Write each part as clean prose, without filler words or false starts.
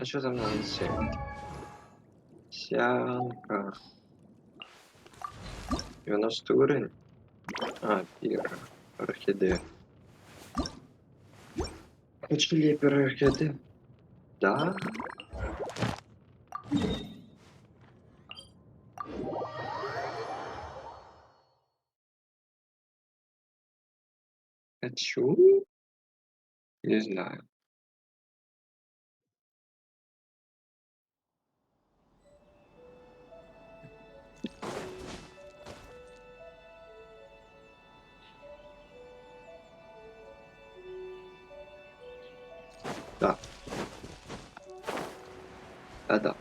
А что там надо сделать? Сянка. 90 уровень. А, первая. Орхидея. Очень ли первая орхидея? Да. Хочу? Не знаю. Да. Да-да.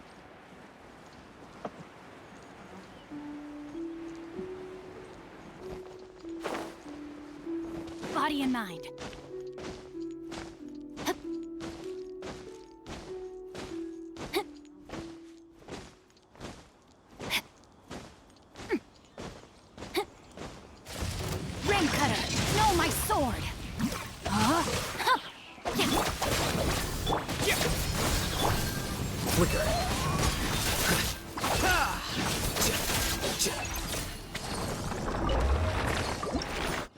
Body and mind. Ring cutter, no, my sword. Flicker.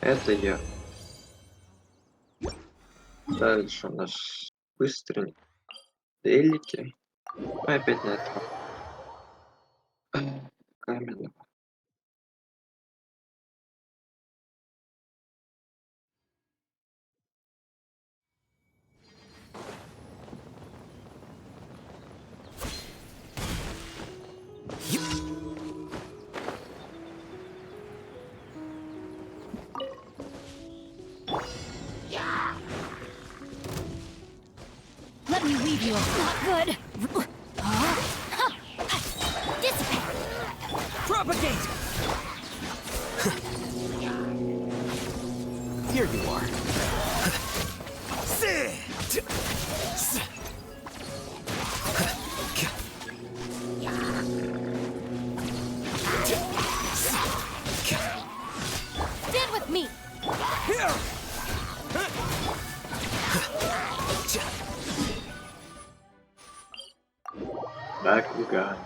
Это я. Дальше у нас быстрый. Делики. Ну, опять на этого. Каменного. Let me leave you. Not good. Dissipate. Propagate! Here you are. Stand with me. Back you got.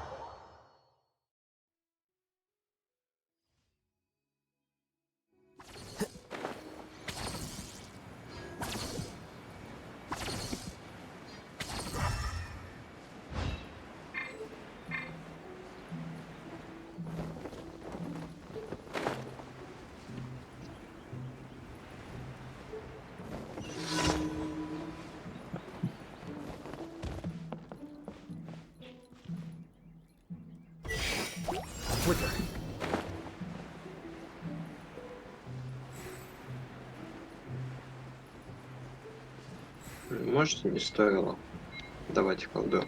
Flicker. Может, не стоило давать колду.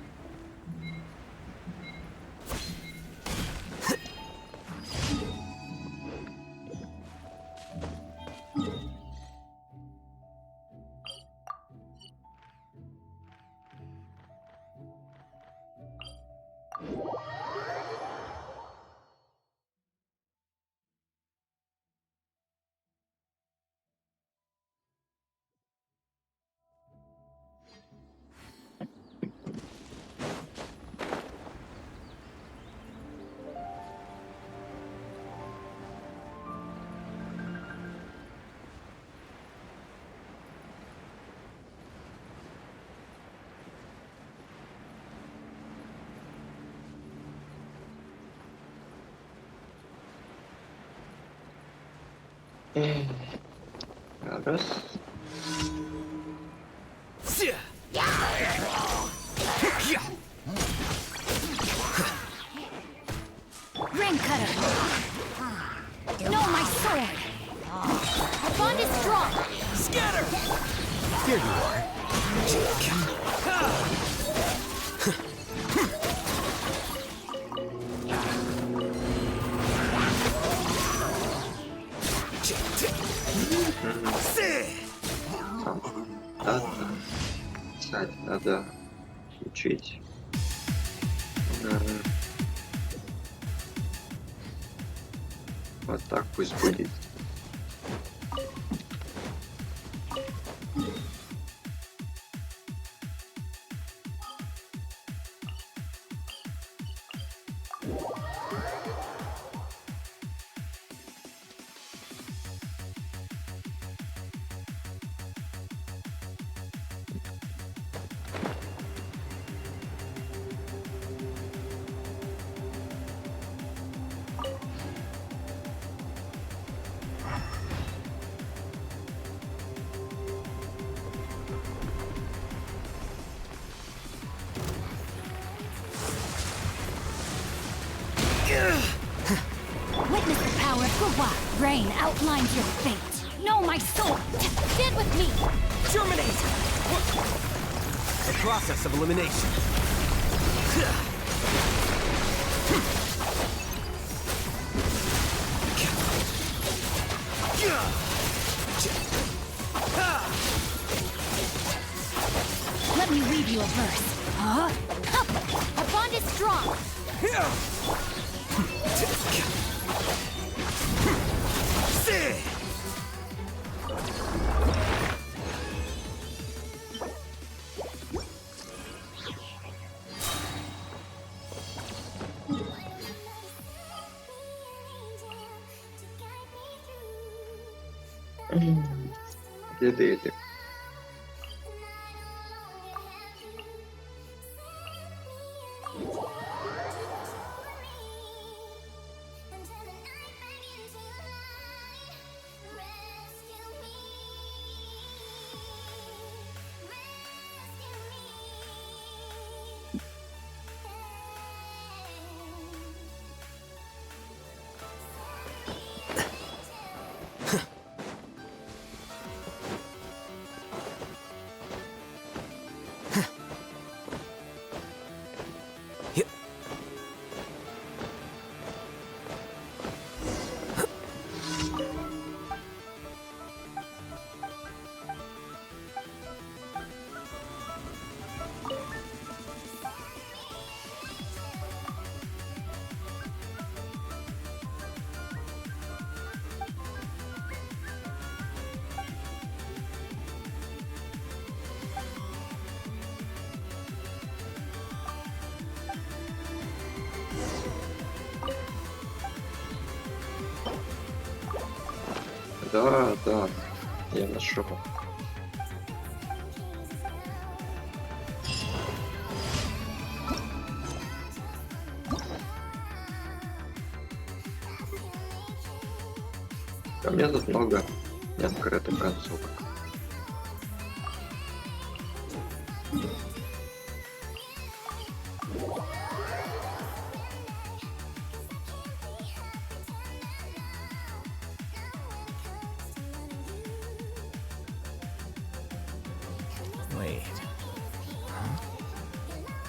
Раз. Ring cutter. No, my sword. Our bond is strong. Scatter! Here you are. Да. Кстати, надо учить. Вот так пусть будет. power. Goodbye. Rain outlines your fate. Know my soul. Stand with me. Germinate! The process of elimination. Let me read you a verse. Huh? A bond is strong. Деделик. Да, да, я нашел. У меня тут много неоткрытых концовок. Wait. Huh?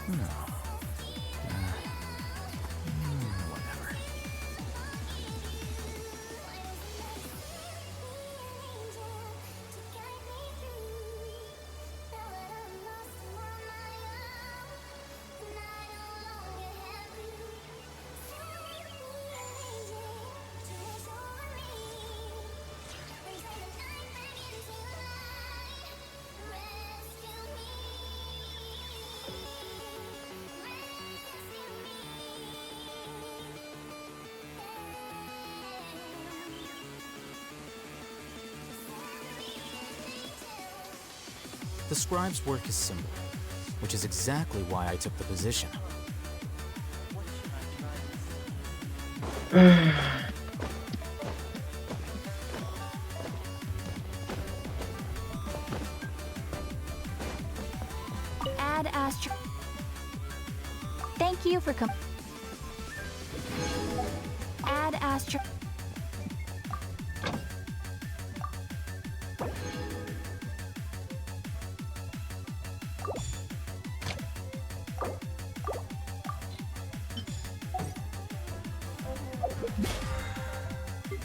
No. Whatever. The scribe's work is simple, which is exactly why I took the position. Add astro. Thank you for Add astro.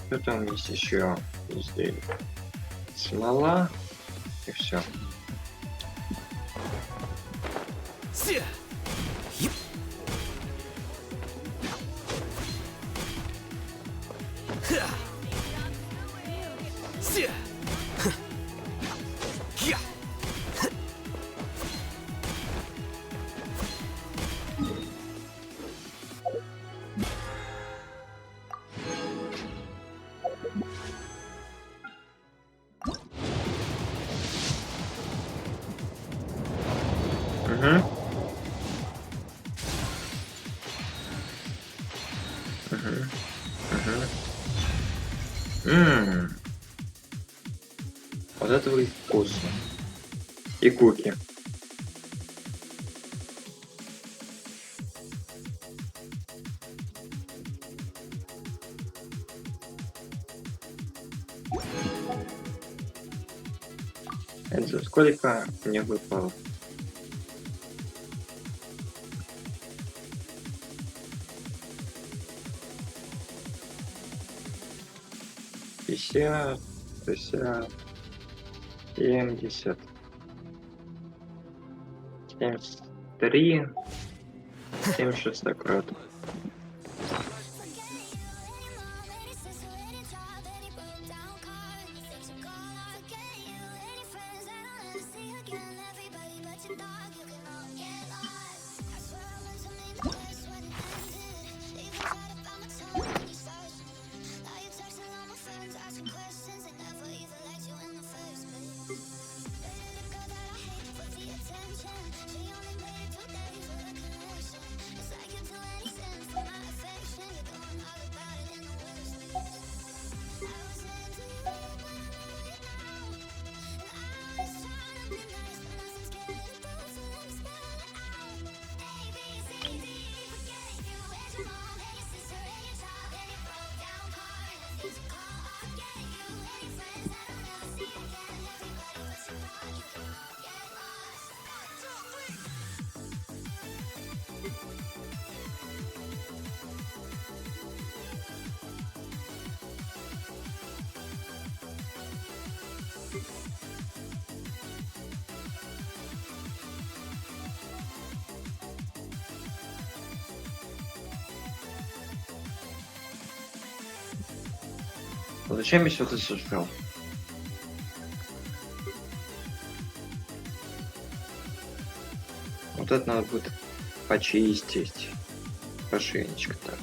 Что там есть еще изделие? Смола и все. Вот это будет вкусно. И куки. Это сколько мне выпало? Пятьдесят, 50, 70, 73, 76 аккуратно. Зачем я сюда зажал? Вот это надо будет почистить. Хорошенечко так.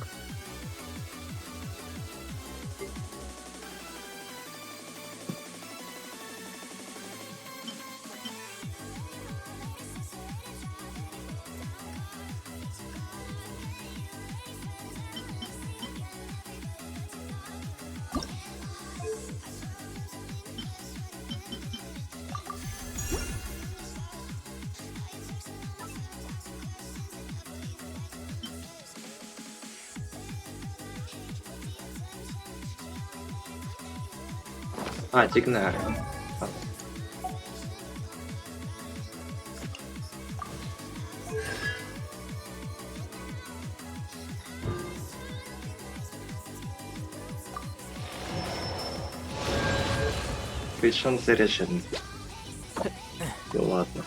А, Тигнары. Причем заряжен. Ну ладно.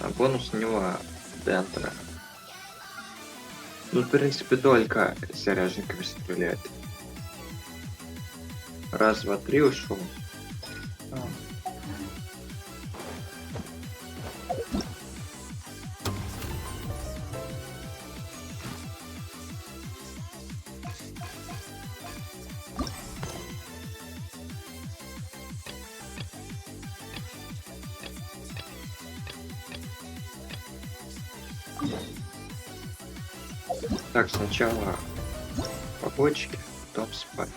А бонус у него дентра. Ну, в принципе, только заряженками стреляет. Раз, два, три ушел. Так, сначала побочки, потом спать.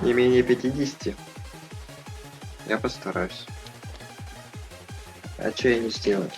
Не менее 50. Я постараюсь. А что я не сделаю?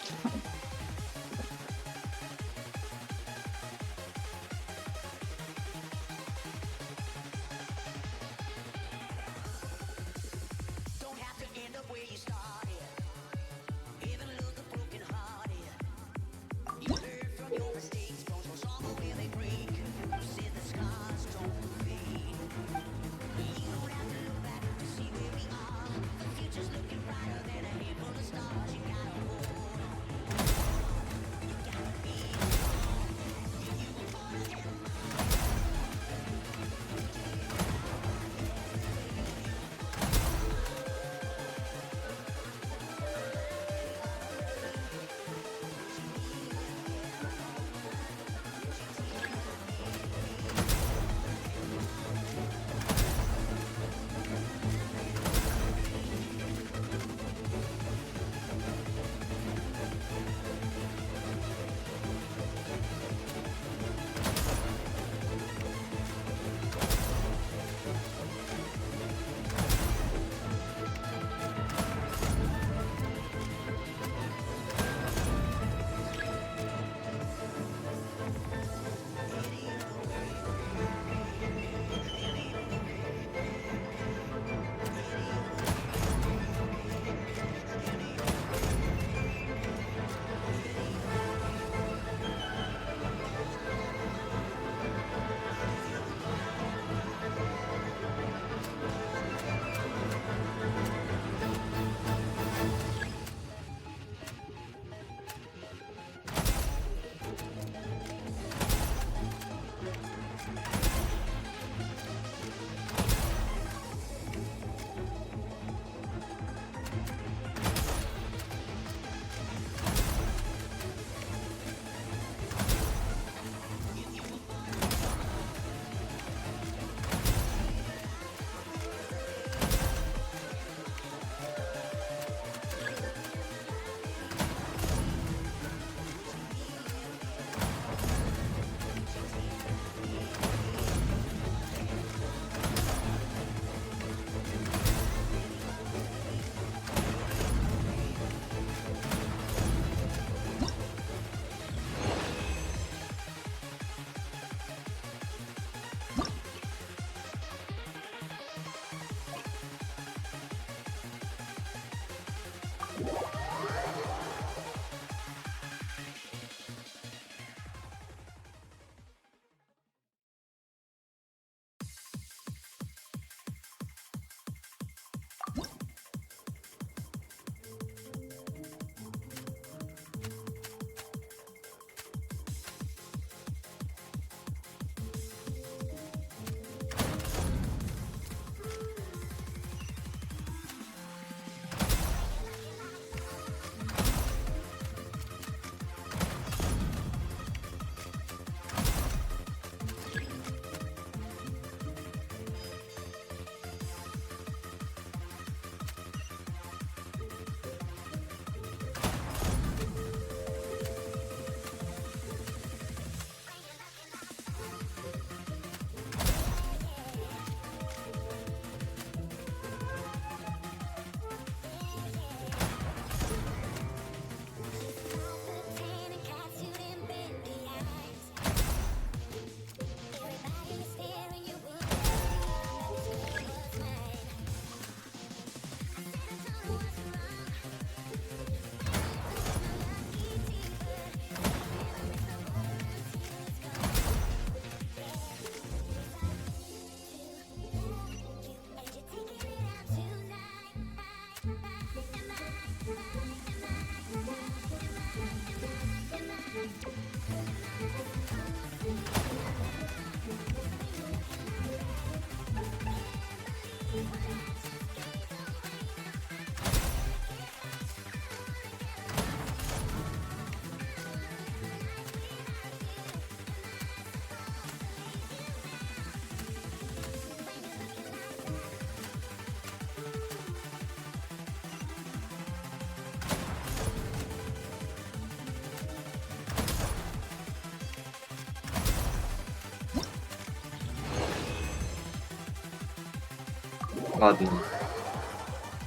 Ладно.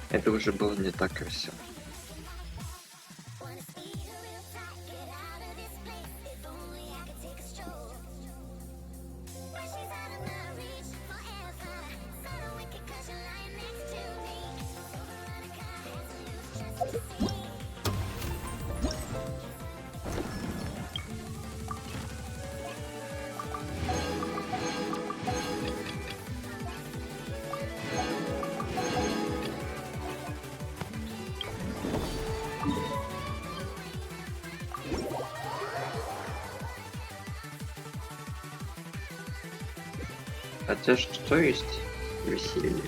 Это уже было не так красиво. Хотя что есть веселье?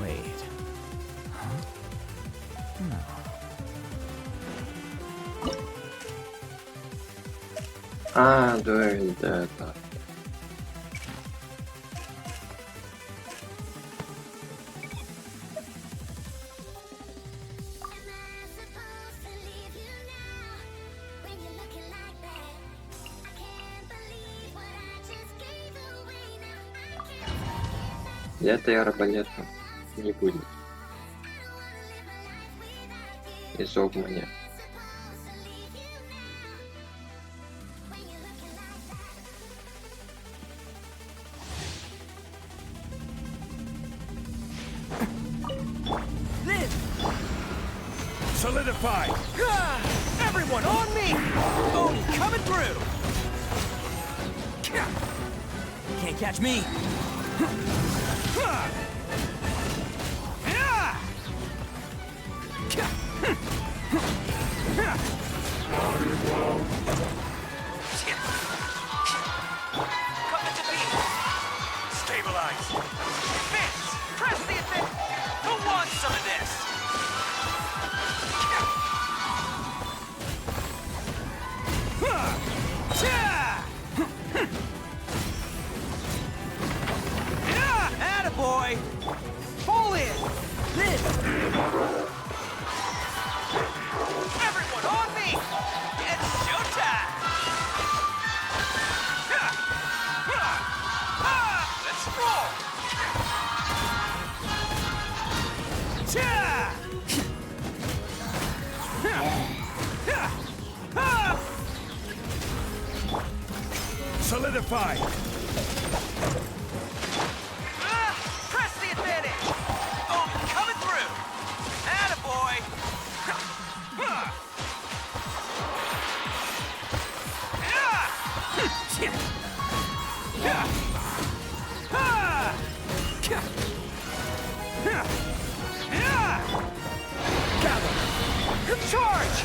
Wait. Huh? No. А, дуэль, да. Этой арбалета не будет. Из огня. Solidify! Everyone on me! Oh, coming through! Can't catch me! Coming to me! Stabilize! Advance! Press the advance! Who wants some of this? Attaboy! Pull in! This! Everyone on me! It's showtime! Let's roll! Solidify! Press the advantage! Oh, coming through! Attaboy! Gather! Charge!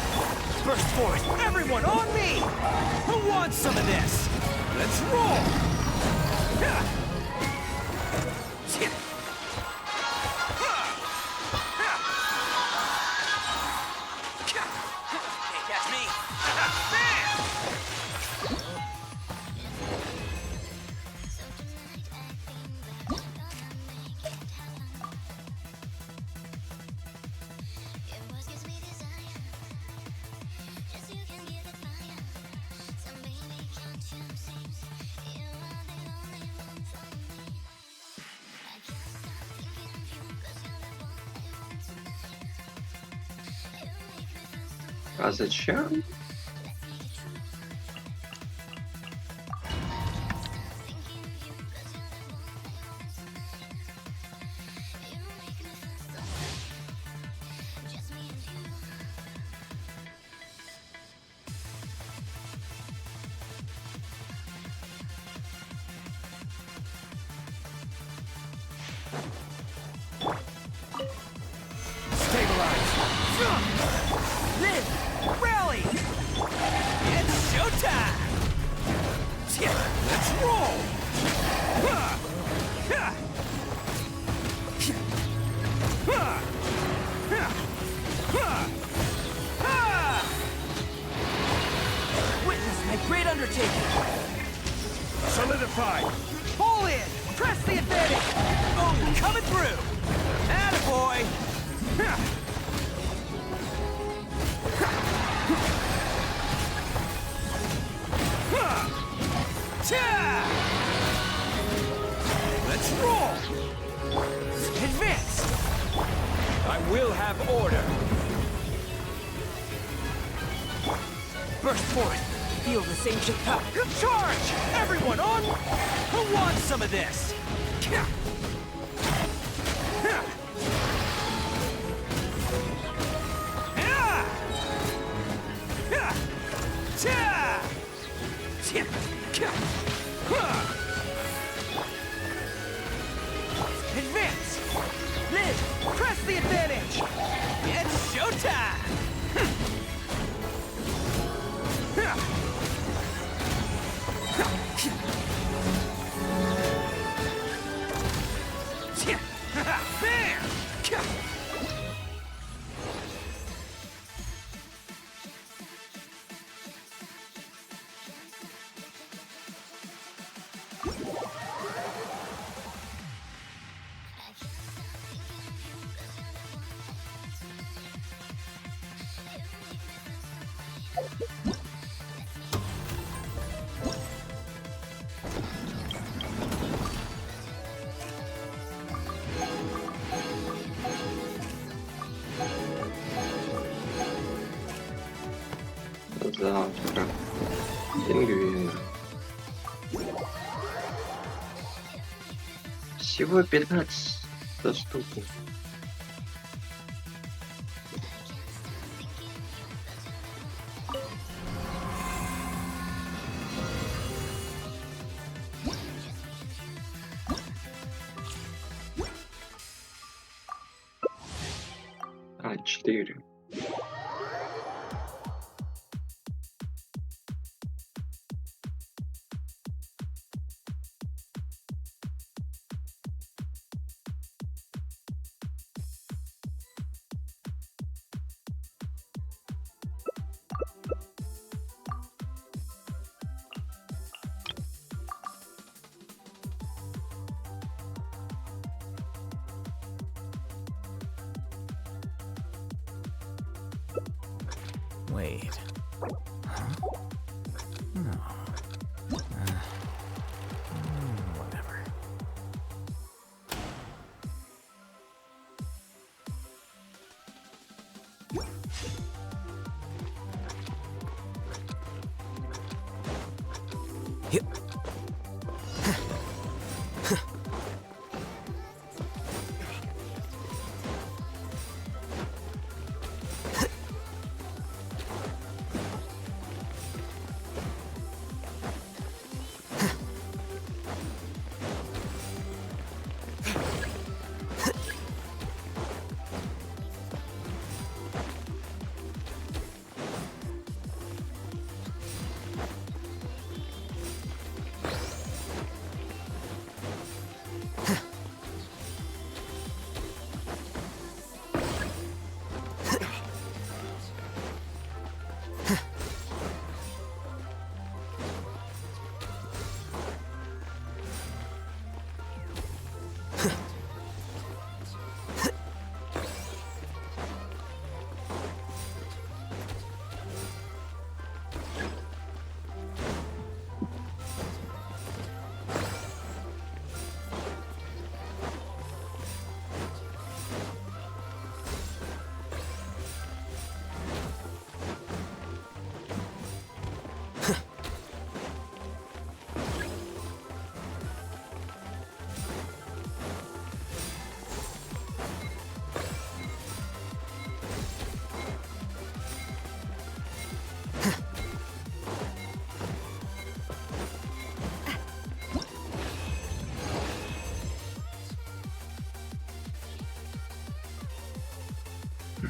Burst forth! Everyone on me! Who wants some of this? Let's roll! Can't catch me! А зачем? Stabilize! Live! Rally! It's showtime! Let's roll! Witness my great undertaking! Solidify! Pull in! Press the advantage! Oh, coming through! Attaboy! have order. Burst forth. Feel this ancient power. Charge! Everyone on! Who wants some of this? Advance! Liz, press the advantage! It's showtime! Завтра. Пингвин. Всего 15 доступно. А, 4. Wait. Huh? No. Whatever. Hit.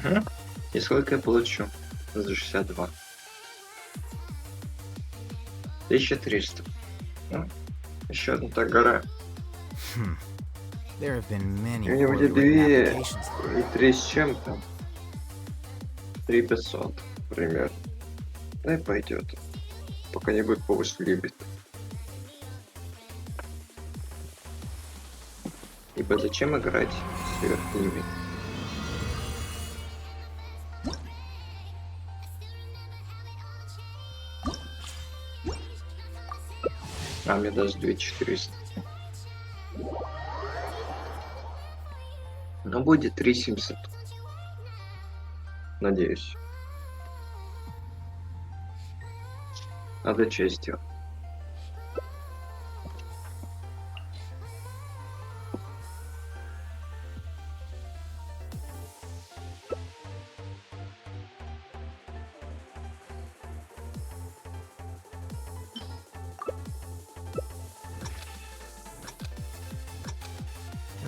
Угу. И сколько я получу за 62? 1300. Ну, еще одна та гора. There have been many И у него будет poorly written 2 applications. и 3 с чем-то. 3500 примерно. Да и пойдет. Пока не будет повыше лимит. Ибо зачем играть сверх лимит? А мне даст 2400. Но будет 3700. Надеюсь. Надо что сделать?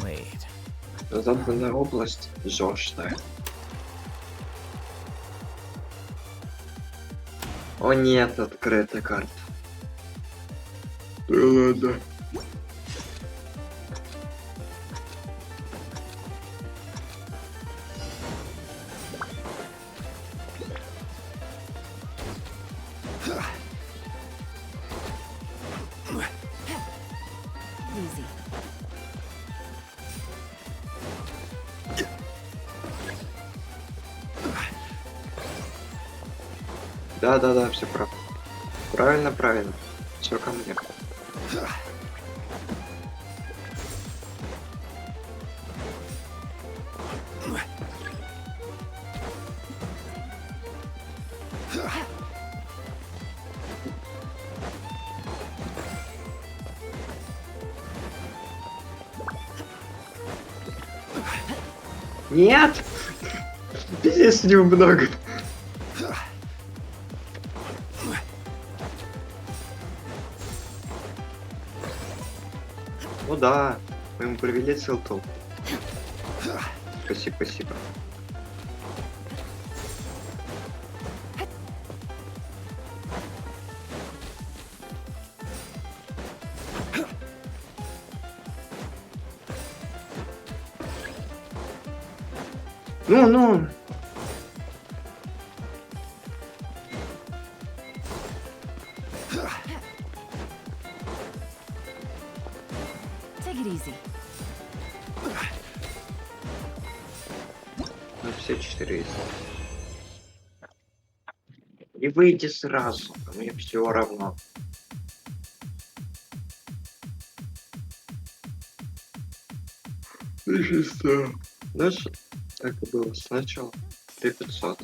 Wait. Заданная область жёсткая. О нет, открытая карта. Да ладно. Easy. Да, все правильно. Правильно. Все ко мне. Нет! Пиздец, немного. Ну да, мы ему провели целту. Спасибо. Ну. Take it easy. Ну, все 4 есть. И выйди сразу, мне все равно. Дальше так и было сначала 3500.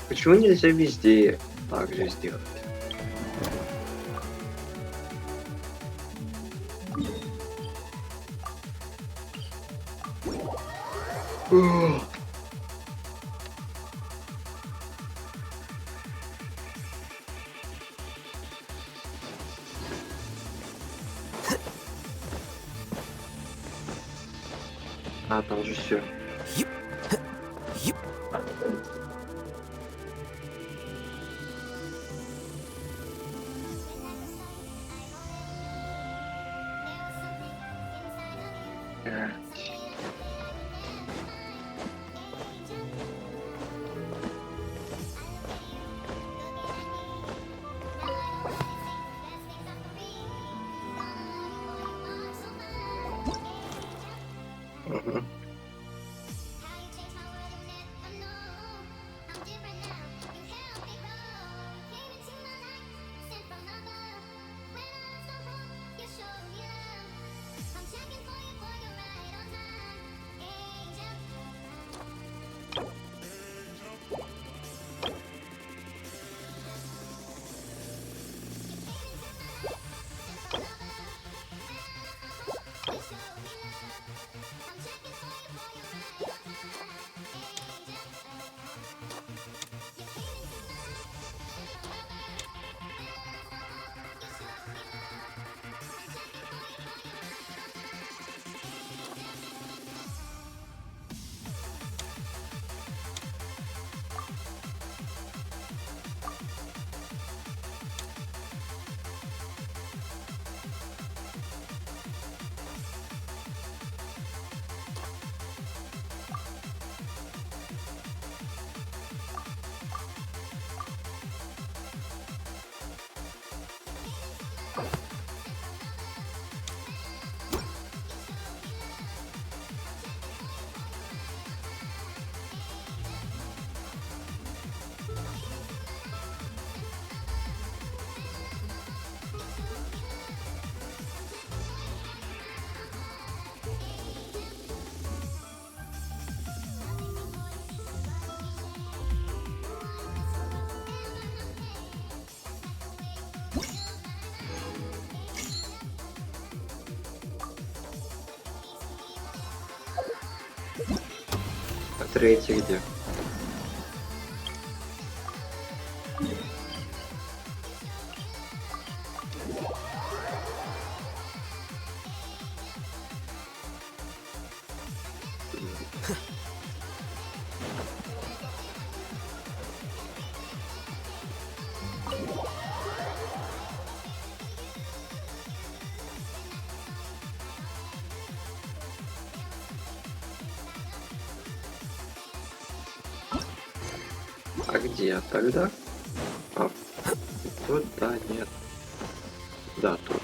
Почему нельзя везде так же сделать? Ugh. А, там же все. А третий где? А где тогда? А, тут, да, нет. Да, тут.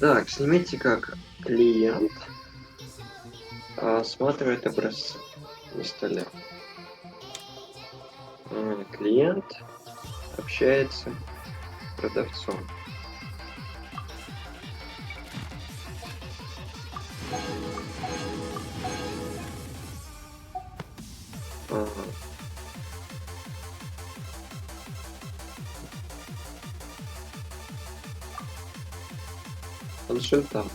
Так, снимите как клиент. Осматривает образцы на столе. Клиент общается с продавцом. Ага. Консультант.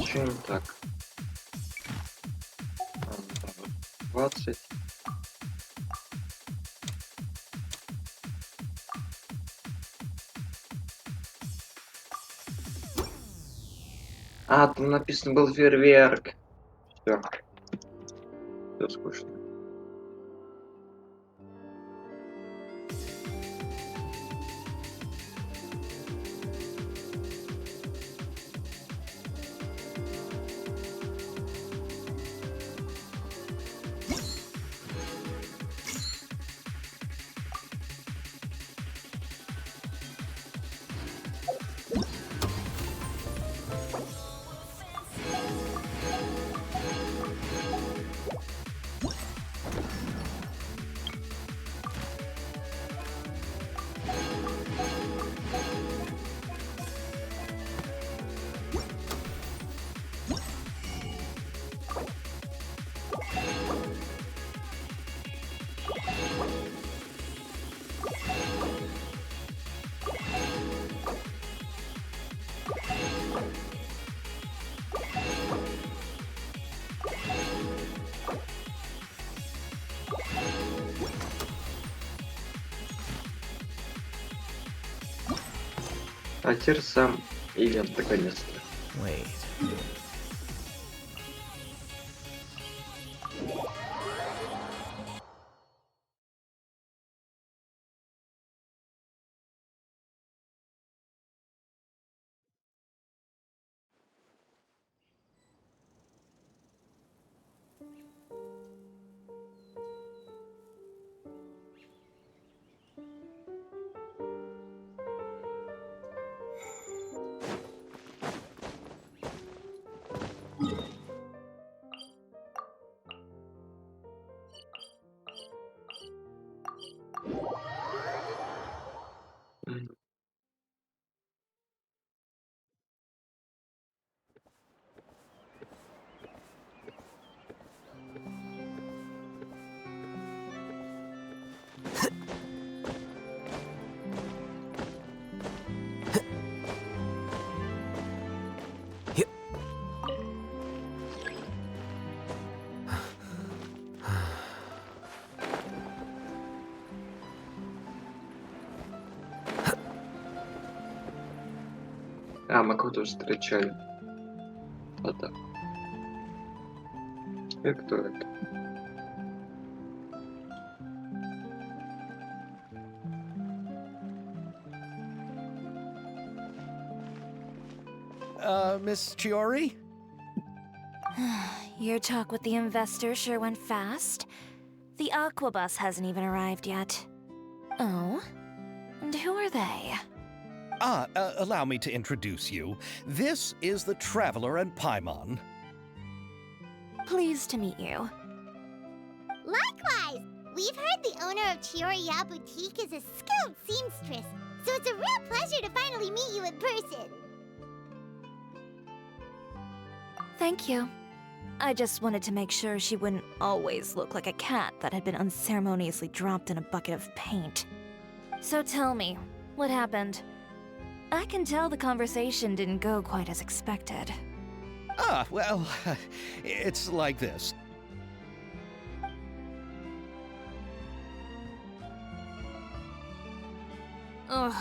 Что не так? Да, вот 20. Там написано был фейерверк. Все. Все скучно. А теперь сам или антагонист. Wait. А, мы кого-то встречали. А да. И кто это? Miss Chiori? Your talk with the investor sure went fast. The aqua bus hasn't even arrived yet. Oh? And who are they? Allow me to introduce you. This is the Traveler and Paimon. Pleased to meet you. Likewise! We've heard the owner of Chioriya Boutique is a skilled seamstress, so it's a real pleasure to finally meet you in person. Thank you. I just wanted to make sure she wouldn't always look like a cat that had been unceremoniously dropped in a bucket of paint. So tell me, what happened? I can tell the conversation didn't go quite as expected. Well, it's like this. Ugh.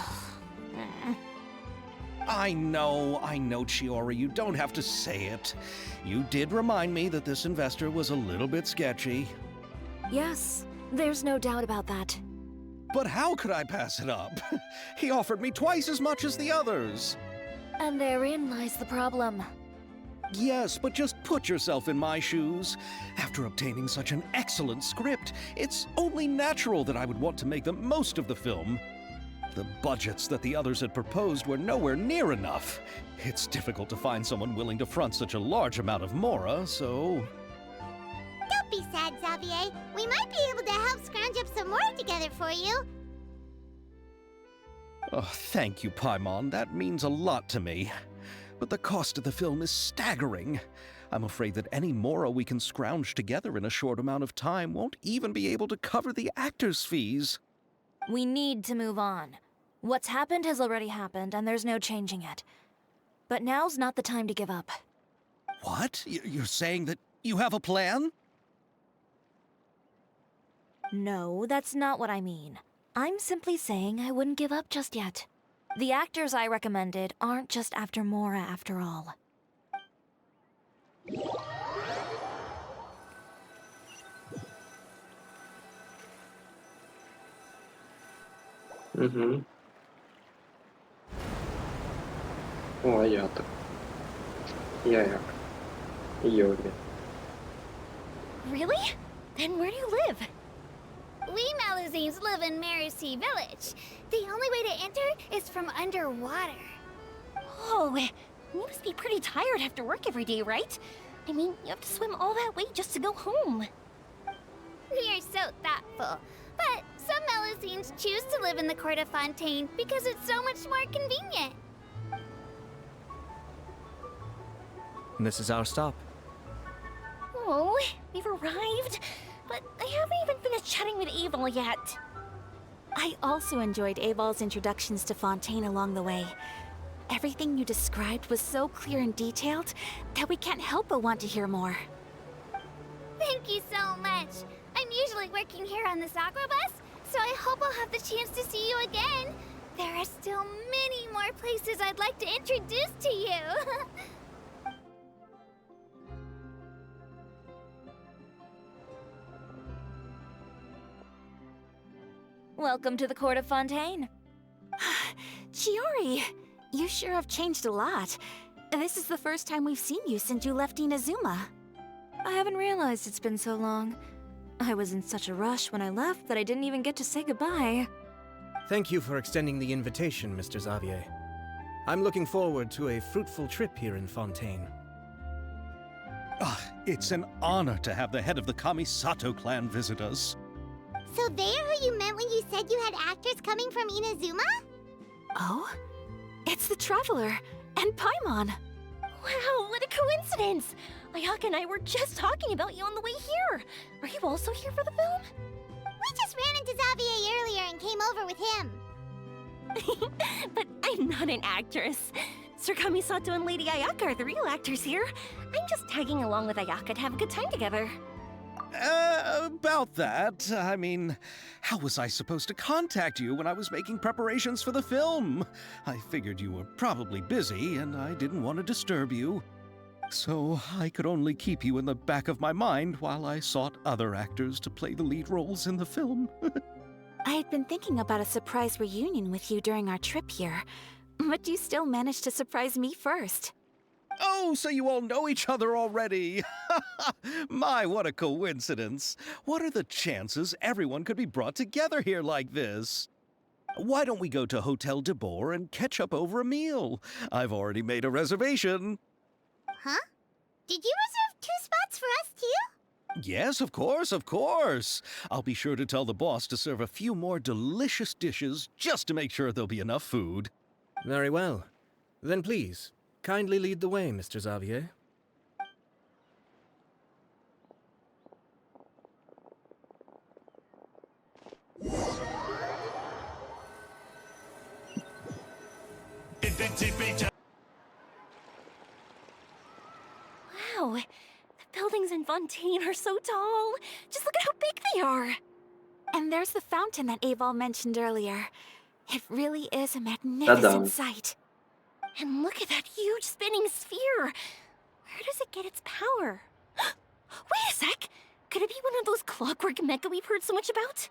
I know, Chiori, you don't have to say it. You did remind me that this investor was a little bit sketchy. Yes, there's no doubt about that. But how could I pass it up? He offered me twice as much as the others. And therein lies the problem. Yes, but just put yourself in my shoes. After obtaining such an excellent script, it's only natural that I would want to make the most of the film. The budgets that the others had proposed were nowhere near enough. It's difficult to find someone willing to front such a large amount of mora, so... Don't be sad, Xavier. We might be able to help scrounge up some more together for you. Oh, thank you, Paimon. That means a lot to me. But the cost of the film is staggering. I'm afraid that any mora we can scrounge together in a short amount of time won't even be able to cover the actors' fees. We need to move on. What's happened has already happened, and there's no changing it. But now's not the time to give up. What? You're saying that you have a plan? No, that's not what I mean. I'm simply saying I wouldn't give up just yet. The actors I recommended aren't just after Mora after all. Угу. О, а я-то. Я як. Йоги. Really? Then where do you live? We Malazines live in Marcy Village. The only way to enter is from underwater. Oh, you must be pretty tired after work every day, right? I mean, you have to swim all that way just to go home. We are so thoughtful. But some Malazines choose to live in the court of Fontaine because it's so much more convenient. This is our stop. Oh, we've arrived. But I haven't even finished chatting with Aval yet. I also enjoyed Aval's introductions to Fontaine along the way. Everything you described was so clear and detailed that we can't help but want to hear more. Thank you so much. I'm usually working here on this aqua bus, so I hope I'll have the chance to see you again. There are still many more places I'd like to introduce to you. Welcome to the court of Fontaine. Chiori, you sure have changed a lot. This is the first time we've seen you since you left Inazuma. I haven't realized it's been so long. I was in such a rush when I left that I didn't even get to say goodbye. Thank you for extending the invitation, Mr. Xavier. I'm looking forward to a fruitful trip here in Fontaine. It's an honor to have the head of the Kamisato clan visit us. So they're who you meant when you said you had actors coming from Inazuma? Oh? It's the Traveler and Paimon. Wow, what a coincidence! Ayaka and I were just talking about you on the way here. Are you also here for the film? We just ran into Xavier earlier and came over with him. But I'm not an actress. Sir Kamisato and Lady Ayaka are the real actors here. I'm just tagging along with Ayaka to have a good time together. About that, I mean, how was I supposed to contact you when I was making preparations for the film? I figured you were probably busy, and I didn't want to disturb you. So I could only keep you in the back of my mind while I sought other actors to play the lead roles in the film. I had been thinking about a surprise reunion with you during our trip here, but you still managed to surprise me first. Oh, so you all know each other already! My, what a coincidence! What are the chances everyone could be brought together here like this? Why don't we go to Hotel de Boer and catch up over a meal? I've already made a reservation. Huh? Did you reserve 2 spots for us too? Yes, of course, of course. I'll be sure to tell the boss to serve a few more delicious dishes just to make sure there'll be enough food. Very well. Then please, kindly lead the way, Mr. Xavier. Wow, the buildings in Fontaine are so tall. Just look at how big they are. And there's the fountain that Aval mentioned earlier. It really is a magnificent sight. And look at that huge spinning sphere. Where does it get its power? Wait a sec! Could it be one of those clockwork mecha we've heard so much about?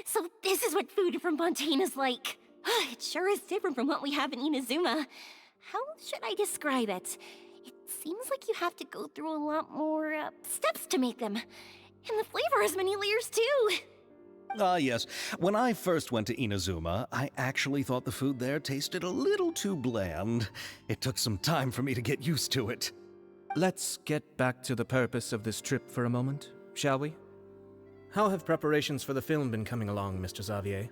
So this is what food from Fontaine is like. It sure is different from what we have in Inazuma. How should I describe it? It seems like you have to go through a lot more steps to make them. And the flavor has many layers too. Ah, yes. When I first went to Inazuma, I actually thought the food there tasted a little too bland. It took some time for me to get used to it. Let's get back to the purpose of this trip for a moment, shall we? How have preparations for the film been coming along, Mr. Xavier?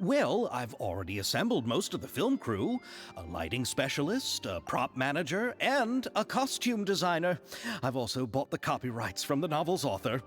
Well, I've already assembled most of the film crew. A lighting specialist, a prop manager, and a costume designer. I've also bought the copyrights from the novel's author.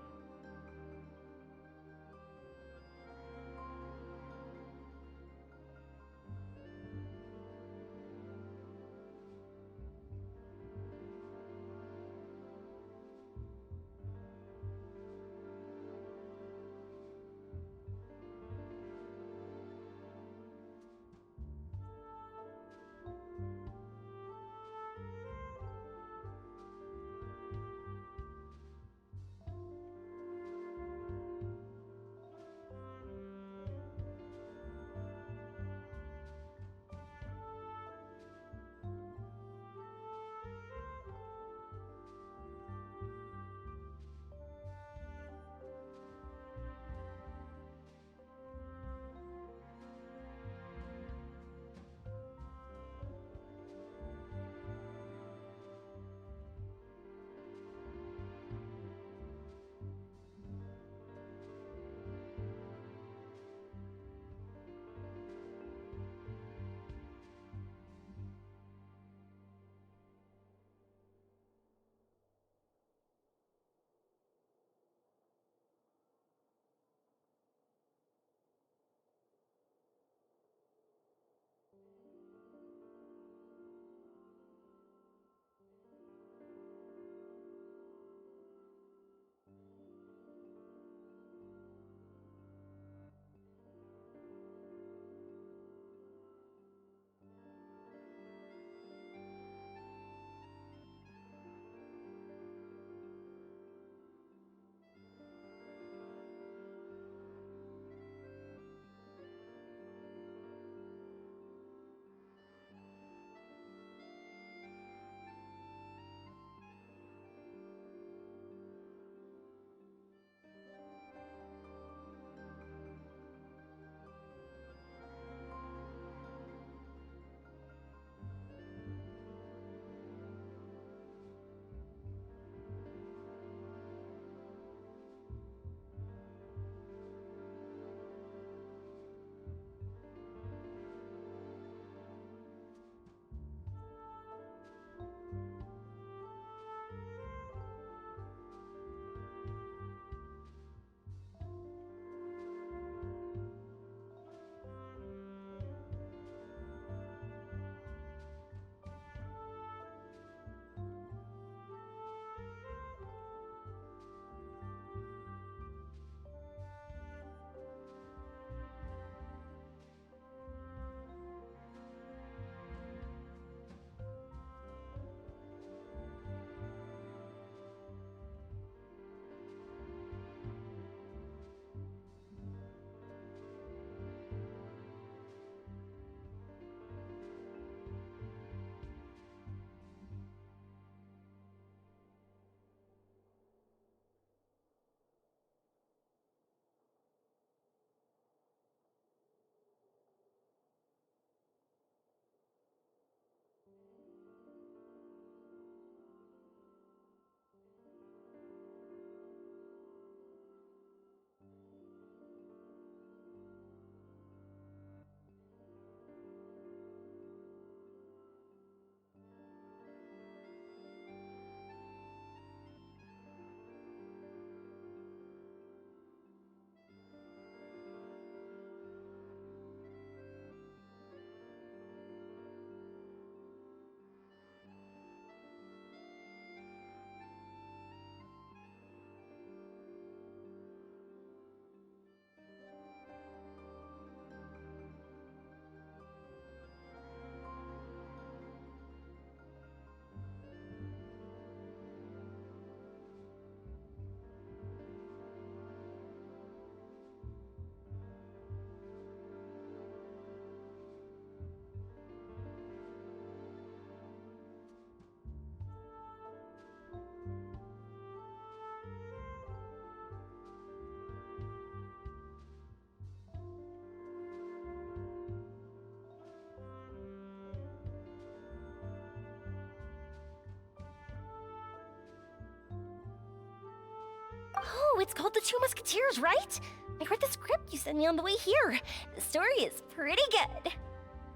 Oh, it's called The Two Musketeers, right? I read the script you sent me on the way here. The story is pretty good.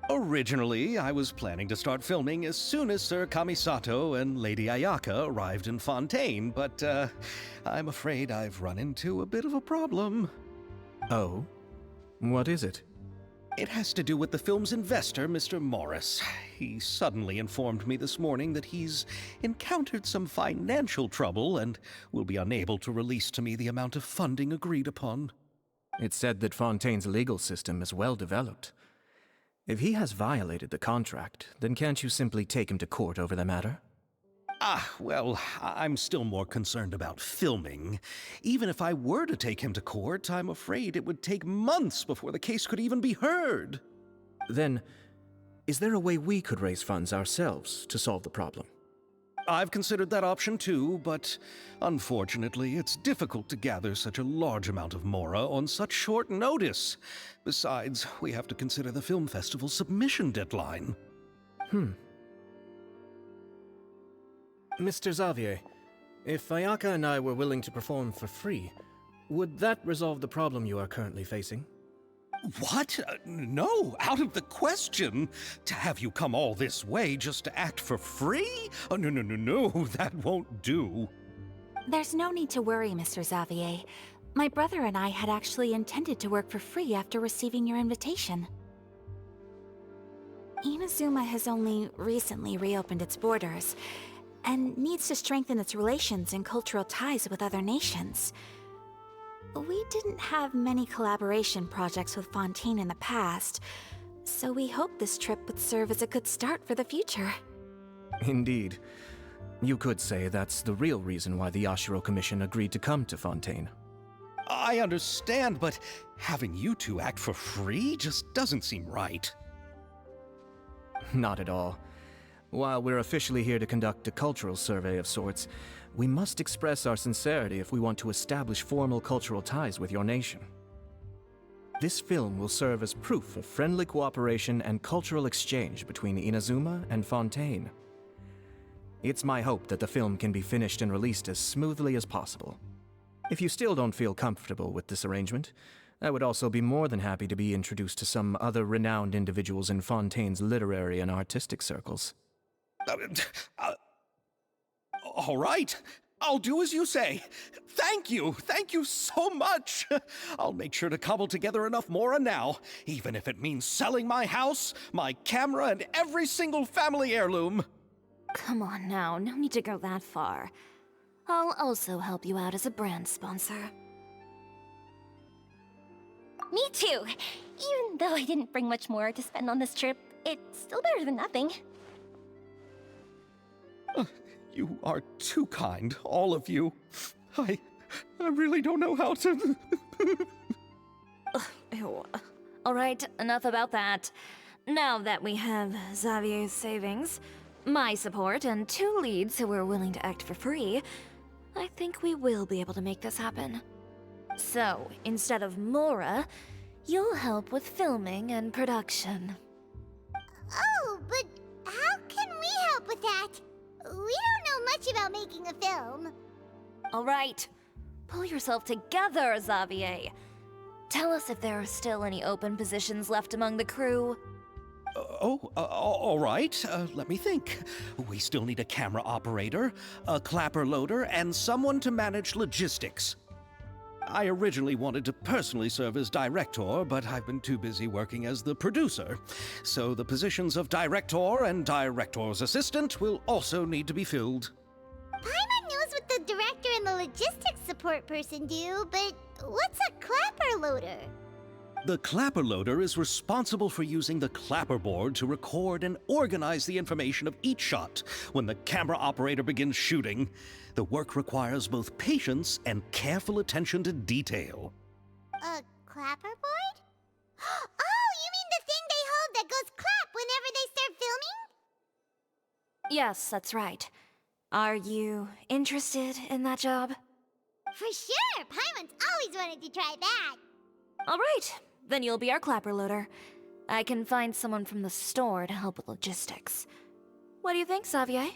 Originally, I was planning to start filming as soon as Sir Kamisato and Lady Ayaka arrived in Fontaine, but I'm afraid I've run into a bit of a problem. Oh? What is it? It has to do with the film's investor, Mr. Morris. He suddenly informed me this morning that he's encountered some financial trouble and will be unable to release to me the amount of funding agreed upon. It's said that Fontaine's legal system is well developed. If he has violated the contract, then can't you simply take him to court over the matter? Well, I'm still more concerned about filming. Even if I were to take him to court, I'm afraid it would take months before the case could even be heard. Then, is there a way we could raise funds ourselves to solve the problem? I've considered that option too, but unfortunately, it's difficult to gather such a large amount of mora on such short notice. Besides, we have to consider the film festival's submission deadline. Mr. Xavier, if Ayaka and I were willing to perform for free, would that resolve the problem you are currently facing? What? No, out of the question. To have you come all this way just to act for free? Oh, no, that won't do. There's no need to worry, Mr. Xavier. My brother and I had actually intended to work for free after receiving your invitation. Inazuma has only recently reopened its borders, and needs to strengthen its relations and cultural ties with other nations. We didn't have many collaboration projects with Fontaine in the past, so we hoped this trip would serve as a good start for the future. Indeed. You could say that's the real reason why the Yashiro Commission agreed to come to Fontaine. I understand, but having you two act for free just doesn't seem right. Not at all. While we're officially here to conduct a cultural survey of sorts, we must express our sincerity if we want to establish formal cultural ties with your nation. This film will serve as proof of friendly cooperation and cultural exchange between Inazuma and Fontaine. It's my hope that the film can be finished and released as smoothly as possible. If you still don't feel comfortable with this arrangement, I would also be more than happy to be introduced to some other renowned individuals in Fontaine's literary and artistic circles. All right, I'll do as you say. Thank you so much. I'll make sure to cobble together enough mora now, even if it means selling my house, my camera, and every single family heirloom. Come on now, no need to go that far. I'll also help you out as a brand sponsor. Me too! Even though I didn't bring much more to spend on this trip, it's still better than nothing. You are too kind, all of you. I really don't know how to... Ew. Alright, enough about that. Now that we have Xavier's savings, my support, and 2 leads who are willing to act for free, I think we will be able to make this happen. So, instead of Mora, you'll help with filming and production. Oh, but how can we help with that? We don't know much about making a film. Alright, pull yourself together, Xavier. Tell us if there are still any open positions left among the crew. All right. Let me think. We still need a camera operator, a clapper loader, and someone to manage logistics. I originally wanted to personally serve as director, but I've been too busy working as the producer. So the positions of director and director's assistant will also need to be filled. Paimon knows what the director and the logistics support person do, but what's a clapper loader? The clapper loader is responsible for using the clapper board to record and organize the information of each shot when the camera operator begins shooting. The work requires both patience and careful attention to detail. A clapper board? Oh, you mean the thing they hold that goes clap whenever they start filming? Yes, that's right. Are you interested in that job? For sure! Paimon's always wanted to try that. Alright, then you'll be our clapper loader. I can find someone from the store to help with logistics. What do you think, Xavier?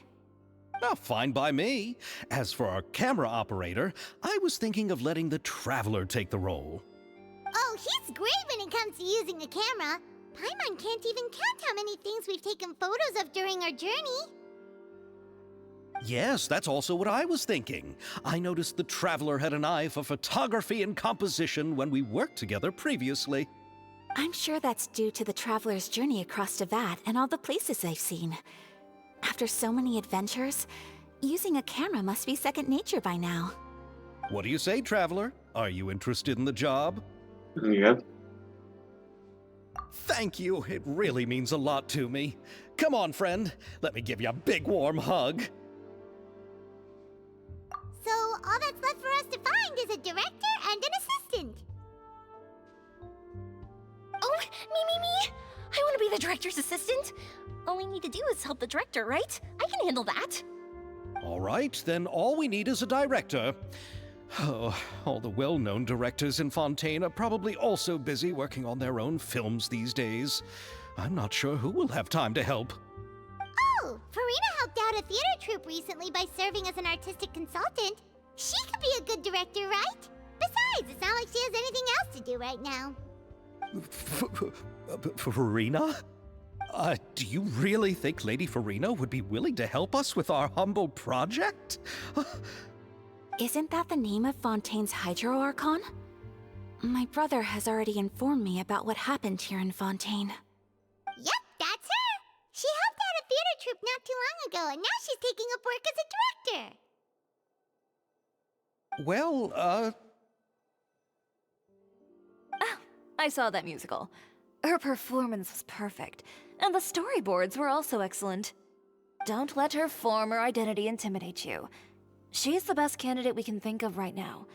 Oh, fine by me. As for our camera operator, I was thinking of letting the Traveler take the role. Oh, he's great when it comes to using a camera. Paimon can't even count how many things we've taken photos of during our journey. Yes, that's also what I was thinking. I noticed the Traveler had an eye for photography and composition when we worked together previously. I'm sure that's due to the Traveler's journey across Devat and all the places they've seen. After so many adventures, using a camera must be second nature by now. What do you say, Traveler? Are you interested in the job? Нет. Thank you. It really means a lot to me. Come on, friend. Let me give you a big warm hug. So all that's left for us to find is a director and an assistant. Oh, me! I want to be the director's assistant. All we need to do is help the director, right? I can handle that. All right, then all we need is a director. Oh, all the well-known directors in Fontaine are probably also busy working on their own films these days. I'm not sure who will have time to help. Oh, Farina helped out a theater troupe recently by serving as an artistic consultant. She could be a good director, right? Besides, it's not like she has anything else to do right now. Farina? Do you really think Lady Farina would be willing to help us with our humble project? Isn't that the name of Fontaine's Hydro Archon? My brother has already informed me about what happened here in Fontaine. Yep, that's her. She helped out a theater troupe not too long ago, and now she's taking up work as a director. Well, I saw that musical. Her performance was perfect, and the storyboards were also excellent. Don't let her former identity intimidate you. She's the best candidate we can think of right now.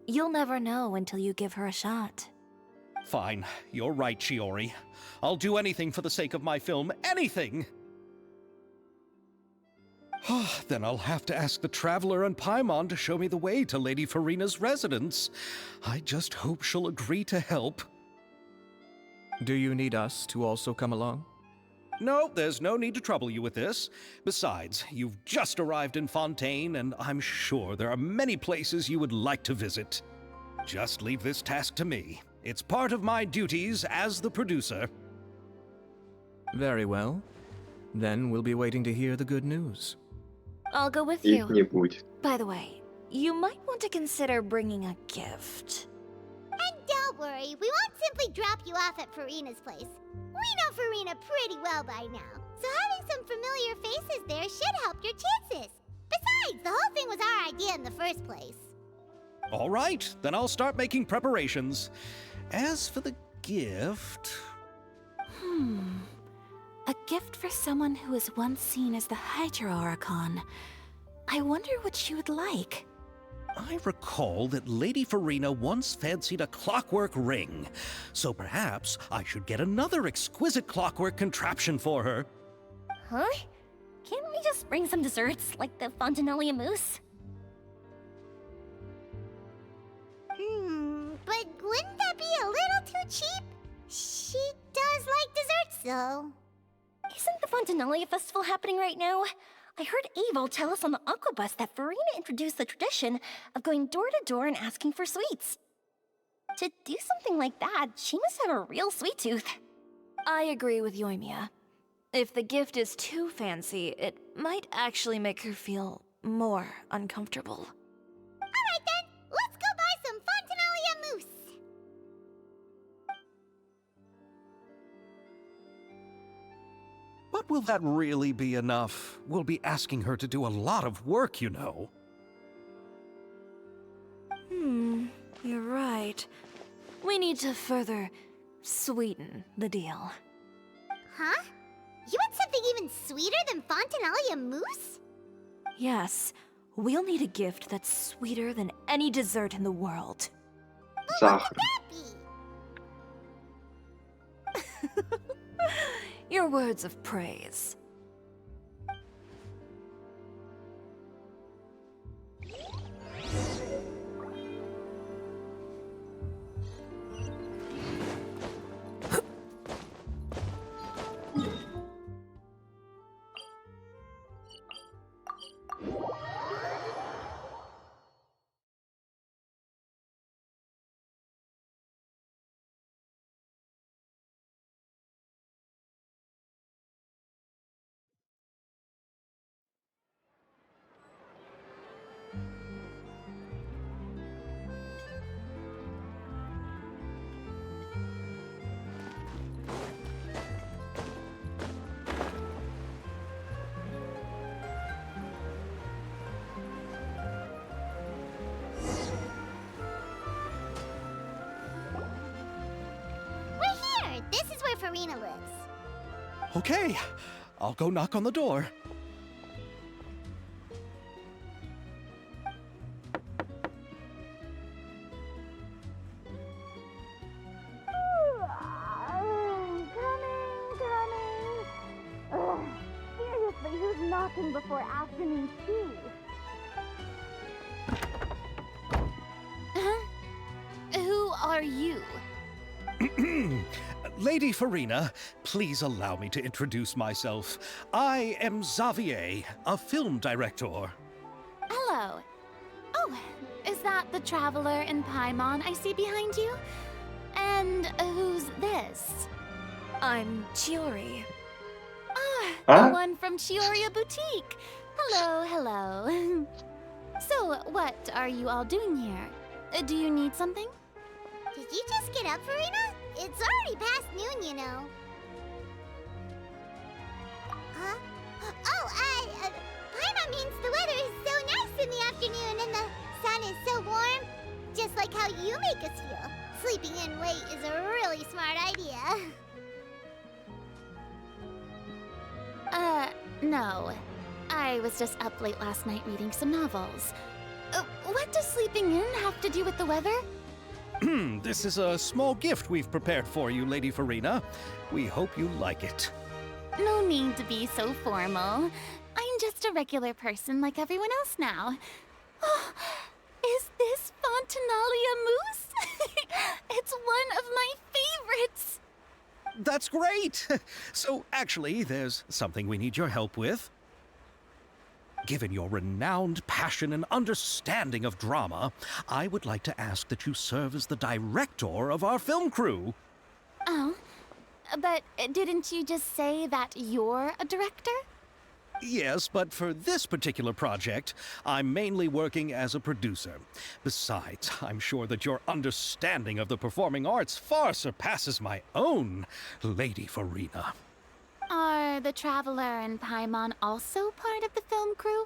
You'll never know until you give her a shot. fine. You're right, Shiori. I'll do anything for the sake of my film. Anything! Then I'll have to ask the Traveler and Paimon to show me the way to Lady Farina's residence. I just hope she'll agree to help. Do you need us to also come along? No, there's no need to trouble you with this. Besides, you've just arrived in Fontaine, and I'm sure there are many places you would like to visit. Just leave this task to me. It's part of my duties as the producer. Very well. Then we'll be waiting to hear the good news. I'll go with Их you. не будет. By the way, you might want to consider bringing a gift. And don't worry, we won't simply drop you off at Farina's place. We know Farina pretty well by now, so having some familiar faces there should help your chances. Besides, the whole thing was our idea in the first place. All right, then I'll start making preparations. As for the gift... A gift for someone who was once seen as the Hydro Archon. I wonder what she would like. I recall that Lady Farina once fancied a clockwork ring, so perhaps I should get another exquisite clockwork contraption for her. Huh? Can't we just bring some desserts, like the Fontinalia mousse? But wouldn't that be a little too cheap? She does like desserts, though. Isn't the Fontinalia festival happening right now? I heard Abel tell us on the Aquabus that Farina introduced the tradition of going door to door and asking for sweets. To do something like that, she must have a real sweet tooth. I agree with Yoimiya. If the gift is too fancy, it might actually make her feel more uncomfortable. Alright then, let's go buy some Fontinalia mousse. But will that really be enough? We'll be asking her to do a lot of work, you know. You're right. We need to further sweeten the deal. Huh? You want something even sweeter than Fontinalia mousse? Yes, we'll need a gift that's sweeter than any dessert in the world. Сахар. Happy. Your words of praise. Farina lives. Okay, I'll go knock on the door. Seriously, who's knocking before afternoon tea? Who are you? Lady Farina, please allow me to introduce myself. I am Xavier, a film director. Hello. Oh, is that the traveler in Paimon I see behind you? And who's this? I'm Chiori. Ah, Huh? the one from Chioria Boutique. Hello, hello. So, what are you all doing here? Do you need something? Did you just get up, Farina? It's already past noon, you know. Huh? Oh, Paimon means the weather is so nice in the afternoon and the sun is so warm. Just like how you make us feel. Sleeping in late is a really smart idea. No. I was just up late last night reading some novels. What does sleeping in have to do with the weather? This is a small gift we've prepared for you, Lady Farina. We hope you like it. No need to be so formal. I'm just a regular person like everyone else now. Oh, is this Fontinalia mousse? It's one of my favorites. That's great! So, actually, there's something we need your help with. Given your renowned passion and understanding of drama, I would like to ask that you serve as the director of our film crew. Oh, but didn't you just say that you're a director? Yes, but for this particular project, I'm mainly working as a producer. Besides, I'm sure that your understanding of the performing arts far surpasses my own, Lady Farina. Are the Traveler and Paimon also part of the film crew?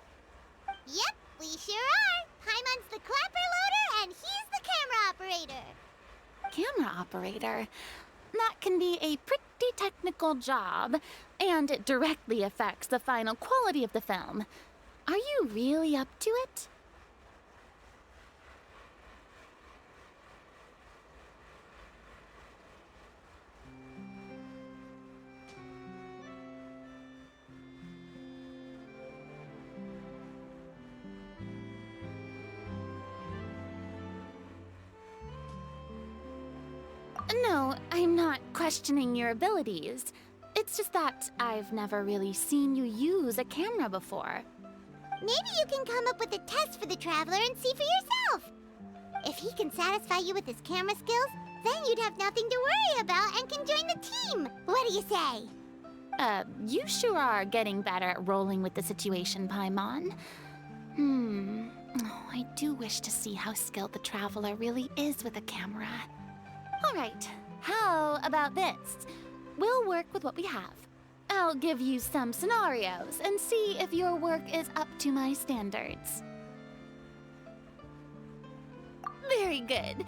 Yep, we sure are. Paimon's the clapper loader and he's the camera operator. Camera operator? That can be a pretty technical job, and it directly affects the final quality of the film. Are you really up to it? No, I'm not questioning your abilities. It's just that I've never really seen you use a camera before. Maybe you can come up with a test for the Traveler and see for yourself. If he can satisfy you with his camera skills, then you'd have nothing to worry about and can join the team. What do you say? You sure are getting better at rolling with the situation, Paimon. Oh, I do wish to see how skilled the Traveler really is with a camera. All right, how about this? We'll work with what we have. I'll give you some scenarios and see if your work is up to my standards. Very good.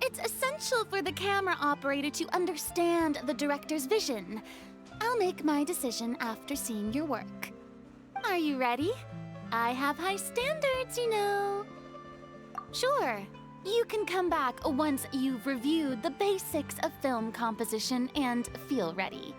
It's essential for the camera operator to understand the director's vision. I'll make my decision after seeing your work. Are you ready? I have high standards, you know. Sure. You can come back once you've reviewed the basics of film composition and feel ready.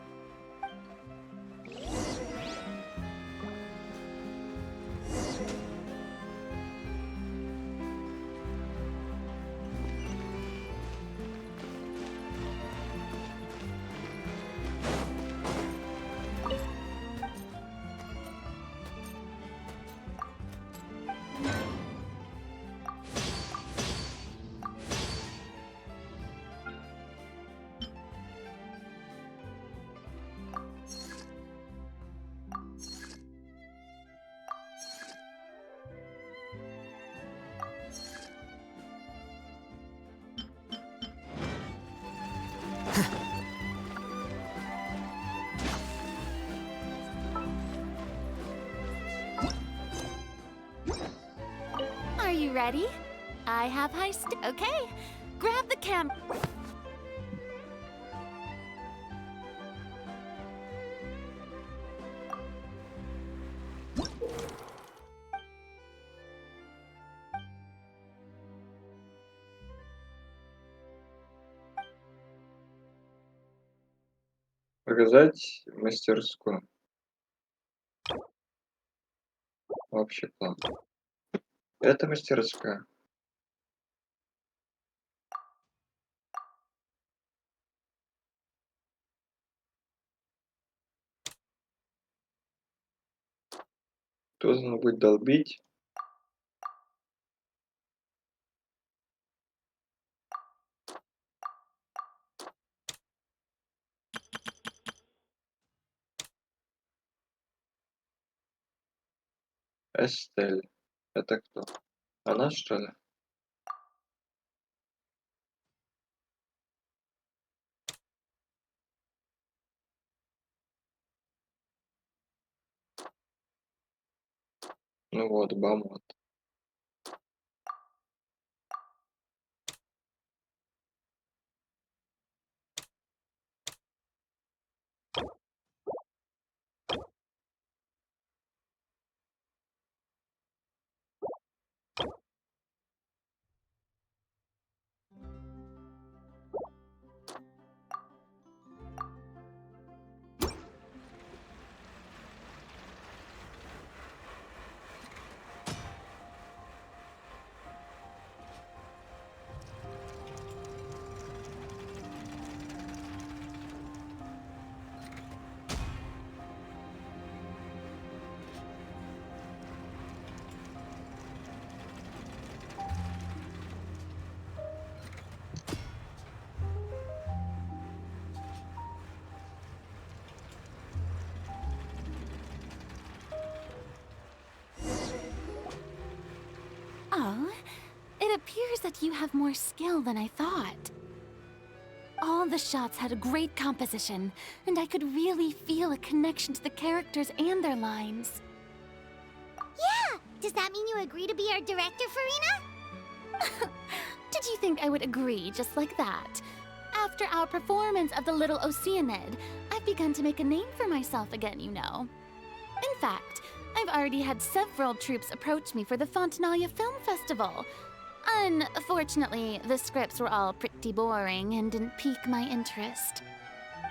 Are you ready? I have okay, grab the cam. Показать мастерскую. Общий план. Это мастерская. Кто должен будет долбить? Эстель. Это кто? Она, что ли? Ну вот, Бамот. Oh, it appears that you have more skill than I thought. All the shots had a great composition, and I could really feel a connection to the characters and their lines. Yeah! Does that mean you agree to be our director, Farina? Did you think I would agree just like that? After our performance of the Little Oceanid, I've begun to make a name for myself again, you know. In fact, I've already had several troops approach me for the Fontanalia Film Festival. Unfortunately, the scripts were all pretty boring and didn't pique my interest.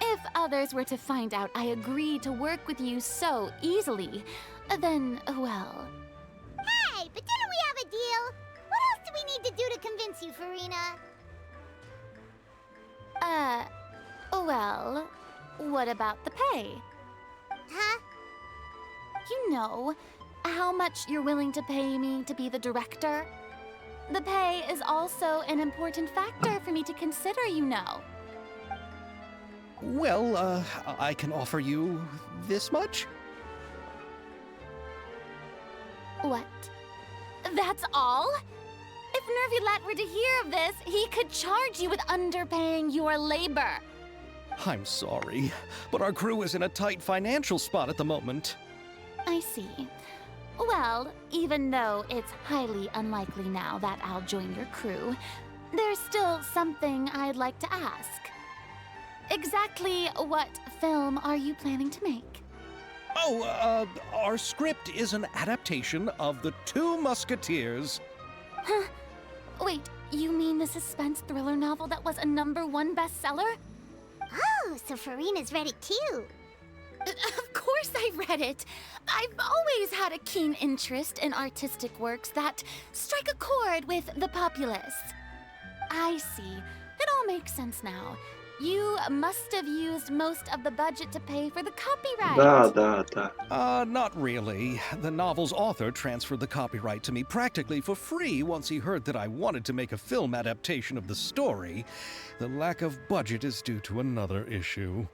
If others were to find out I agreed to work with you so easily, then, well... Hey, but didn't we have a deal? What else do we need to do to convince you, Farina? Well, what about the pay? Huh? You know, how much you're willing to pay me to be the director? The pay is also an important factor for me to consider, you know. Well, I can offer you this much? What? That's all? If Nervulat were to hear of this, he could charge you with underpaying your labor. I'm sorry, but our crew is in a tight financial spot at the moment. I see. Well, even though it's highly unlikely now that I'll join your crew, there's still something I'd like to ask. Exactly what film are you planning to make? Oh, our script is an adaptation of The Two Musketeers. Huh? Wait, you mean the suspense thriller novel that was a #1 bestseller? Oh, so Farina's read it too. Of course I read it. I've always had a keen interest in artistic works that strike a chord with the populace. I see. It all makes sense now. You must have used most of the budget to pay for the copyright. Да. Not really. The novel's author transferred the copyright to me practically for free once he heard that I wanted to make a film adaptation of the story. The lack of budget is due to another issue.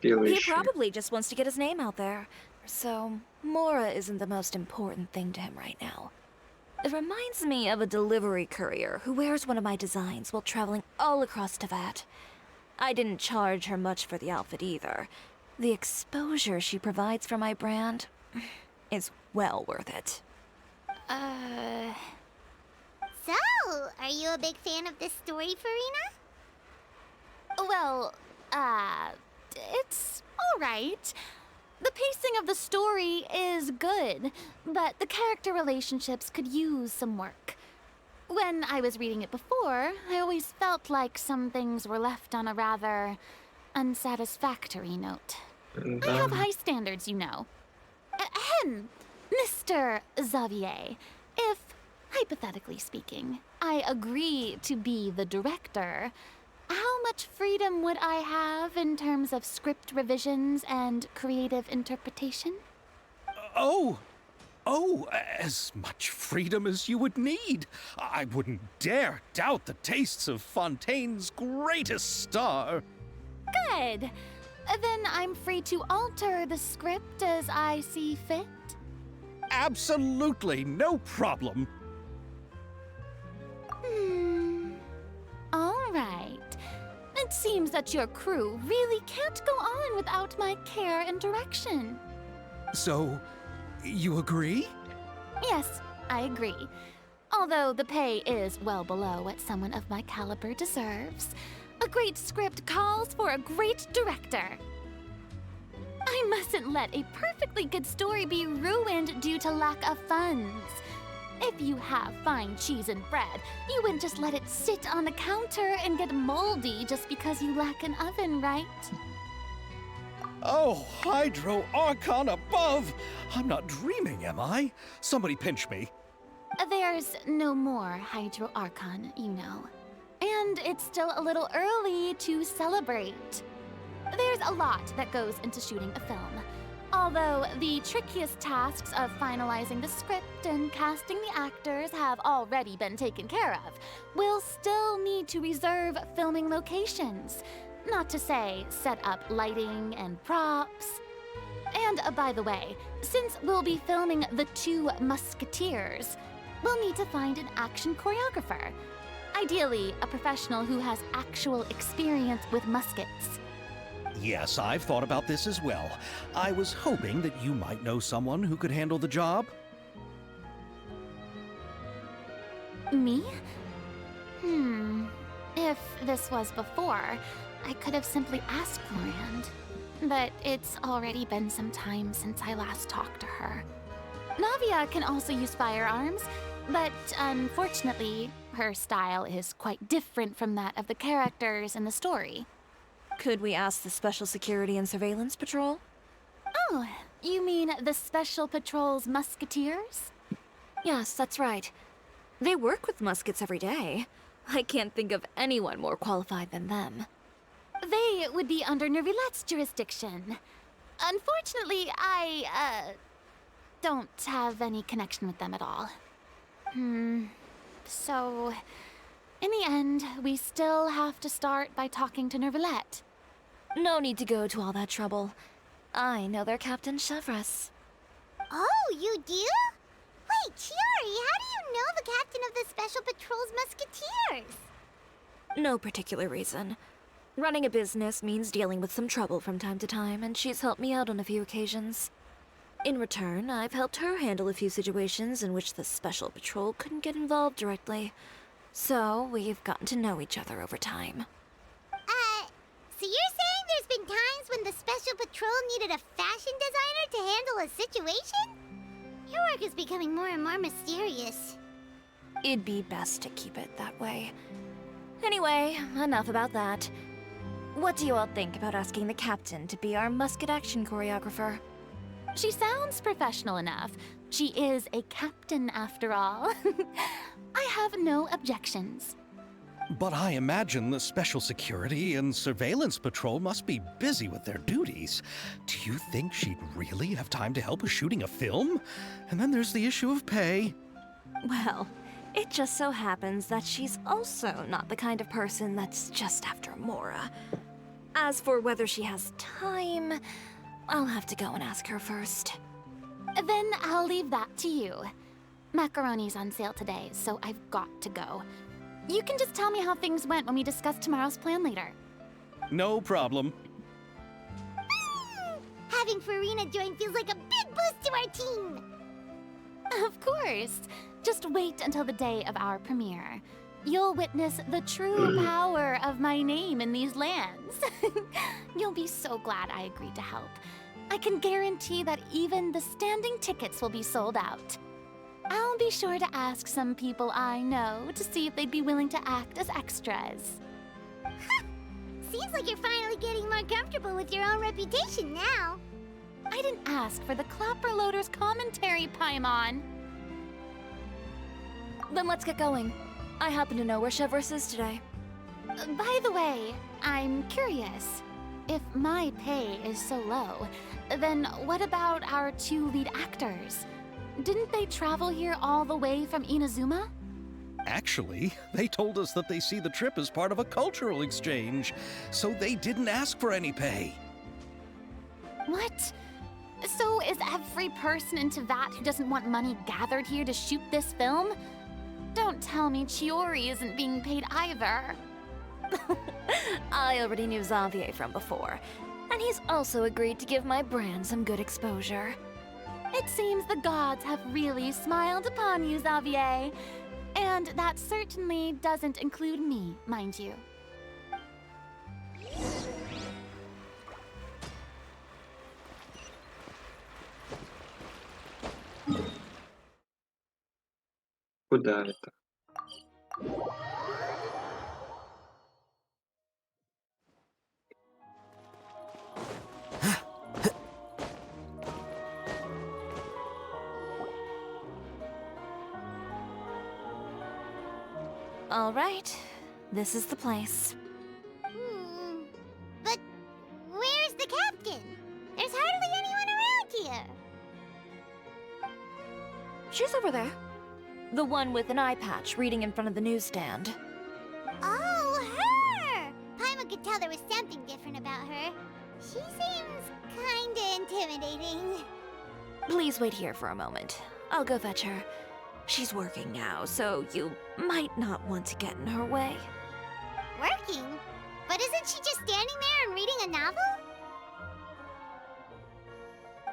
He Шпилыщи. probably just wants to get his name out there. So, Mora isn't the most important thing to him right now. It reminds me of a delivery courier who wears one of my designs while traveling all across Teyvat. I didn't charge her much for the outfit either. The exposure she provides for my brand is well worth it. So, are you a big fan of this story, Farina? Well, it's alright. The pacing of the story is good, but the character relationships could use some work. When I was reading it before, I always felt like some things were left on a rather unsatisfactory note. And, I have high standards, you know. Ahem, Mr. Xavier, if, hypothetically speaking, I agree to be the director, how much freedom would I have in terms of script revisions and creative interpretation? As much freedom as you would need. I wouldn't dare doubt the tastes of Fontaine's greatest star. Good. Then I'm free to alter the script as I see fit. Absolutely, no problem. All right. It seems that your crew really can't go on without my care and direction. So, you agree? Yes, I agree. Although the pay is well below what someone of my caliber deserves, a great script calls for a great director. I mustn't let a perfectly good story be ruined due to lack of funds. If you have fine cheese and bread, you wouldn't just let it sit on the counter and get moldy just because you lack an oven, right? Oh, Hydro Archon above! I'm not dreaming, am I? Somebody pinch me. There's no more Hydro Archon, you know. And it's still a little early to celebrate. There's a lot that goes into shooting a film. Although the trickiest tasks of finalizing the script and casting the actors have already been taken care of, we'll still need to reserve filming locations. Not to say set up lighting and props. And by the way, since we'll be filming The Two Musketeers, we'll need to find an action choreographer. Ideally, a professional who has actual experience with muskets. Yes, I've thought about this as well. I was hoping that you might know someone who could handle the job. Me? If this was before, I could have simply asked Florand. But it's already been some time since I last talked to her. Navia can also use firearms, but unfortunately, her style is quite different from that of the characters in the story. Could we ask the Special Security and Surveillance Patrol? Oh, you mean the Special Patrol's musketeers? Yes, that's right. They work with muskets every day. I can't think of anyone more qualified than them. They would be under Nervilette's jurisdiction. Unfortunately, I, don't have any connection with them at all. So, in the end, we still have to start by talking to Nervilette. No need to go to all that trouble. I know their Captain Chevres. Oh, you do? Wait, Chiori, how do you know the captain of the Special Patrol's Musketeers? No particular reason. Running a business means dealing with some trouble from time to time, and she's helped me out on a few occasions. In return, I've helped her handle a few situations in which the Special Patrol couldn't get involved directly. So, we've gotten to know each other over time. So you're saying there's been times when the Special Patrol needed a fashion designer to handle a situation? Your work is becoming more and more mysterious. It'd be best to keep it that way. Anyway, enough about that. What do you all think about asking the captain to be our musket action choreographer? She sounds professional enough. She is a captain, after all. I have no objections. But I imagine the Special Security and Surveillance Patrol must be busy with their duties. Do you think she'd really have time to help with shooting a film? And then there's the issue of pay. Well, it just so happens that she's also not the kind of person that's just after Mora. As for whether she has time, I'll have to go and ask her first. Then I'll leave that to you. Macaroni's on sale today, so I've got to go. You can just tell me how things went when we discuss tomorrow's plan later. No problem. Having Farina join feels like a big boost to our team. Of course. Just wait until the day of our premiere. You'll witness the true power of my name in these lands. You'll be so glad I agreed to help. I can guarantee that even the standing tickets will be sold out. I'll be sure to ask some people I know to see if they'd be willing to act as extras. Seems like you're finally getting more comfortable with your own reputation now. I didn't ask for the Clapper Loader's commentary, Paimon. Then let's get going. I happen to know where Chevreuse is today. By the way, I'm curious. If my pay is so low, then what about our 2 lead actors? Didn't they travel here all the way from Inazuma? Actually, they told us that they see the trip as part of a cultural exchange, so they didn't ask for any pay. What? So is every person in Teyvat who doesn't want money gathered here to shoot this film? Don't tell me Chiori isn't being paid either. I already knew Xavier from before, and he's also agreed to give my brand some good exposure. It seems the gods have really smiled upon you, Xavier. And that certainly doesn't include me, mind you. Куда это? All right, this is the place. But where's the captain? There's hardly anyone around here. She's over there. The one with an eye patch reading in front of the newsstand. Oh, her! Paimon could tell there was something different about her. She seems kinda intimidating. Please wait here for a moment. I'll go fetch her. She's working now, so you might not want to get in her way. Working? But isn't she just standing there and reading a novel?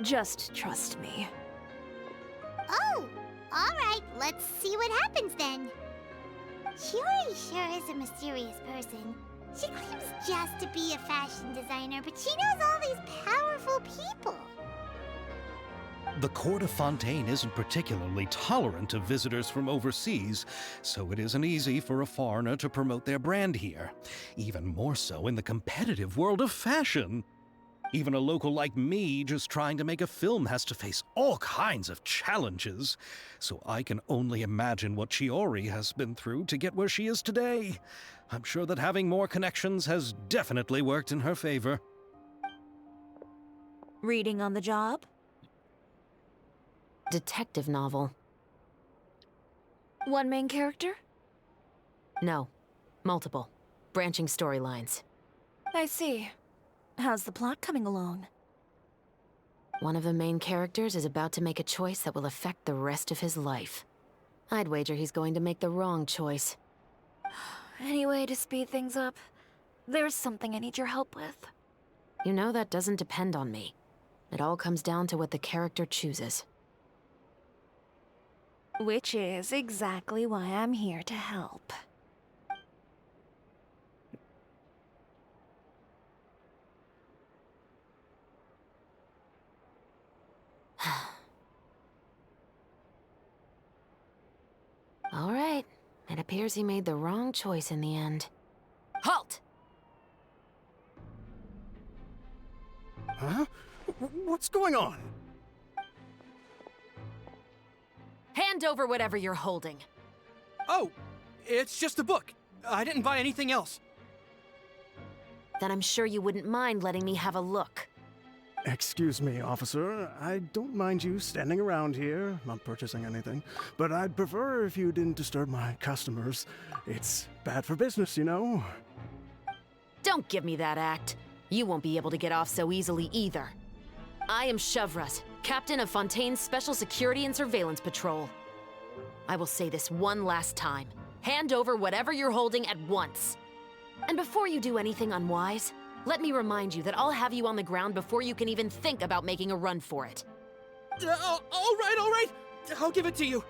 Just trust me. Oh, alright, let's see what happens then. Chiori sure is a mysterious person. She claims just to be a fashion designer, but she knows all these powerful people. The court of Fontaine isn't particularly tolerant of visitors from overseas, so it isn't easy for a foreigner to promote their brand here. Even more so in the competitive world of fashion. Even a local like me just trying to make a film has to face all kinds of challenges, so I can only imagine what Chiori has been through to get where she is today. I'm sure that having more connections has definitely worked in her favor. Reading on the job? Detective novel. One main character? No. Multiple. Branching storylines. I see. How's the plot coming along? One of the main characters is about to make a choice that will affect the rest of his life. I'd wager he's going to make the wrong choice. Any way to speed things up? There's something I need your help with. You know that doesn't depend on me. It all comes down to what the character chooses. Which is exactly why I'm here to help. All right. It appears he made the wrong choice in the end. Halt! Huh? What's going on? Hand over whatever you're holding. Oh, it's just a book. I didn't buy anything else. Then I'm sure you wouldn't mind letting me have a look. Excuse me, officer. I don't mind you standing around here, not purchasing anything, but I'd prefer if you didn't disturb my customers. It's bad for business, you know? Don't give me that act. You won't be able to get off so easily either. I am Chevreuse, captain of Fontaine's Special Security and Surveillance Patrol. I will say this one last time. Hand over whatever you're holding at once. And before you do anything unwise, let me remind you that I'll have you on the ground before you can even think about making a run for it. All right. I'll give it to you.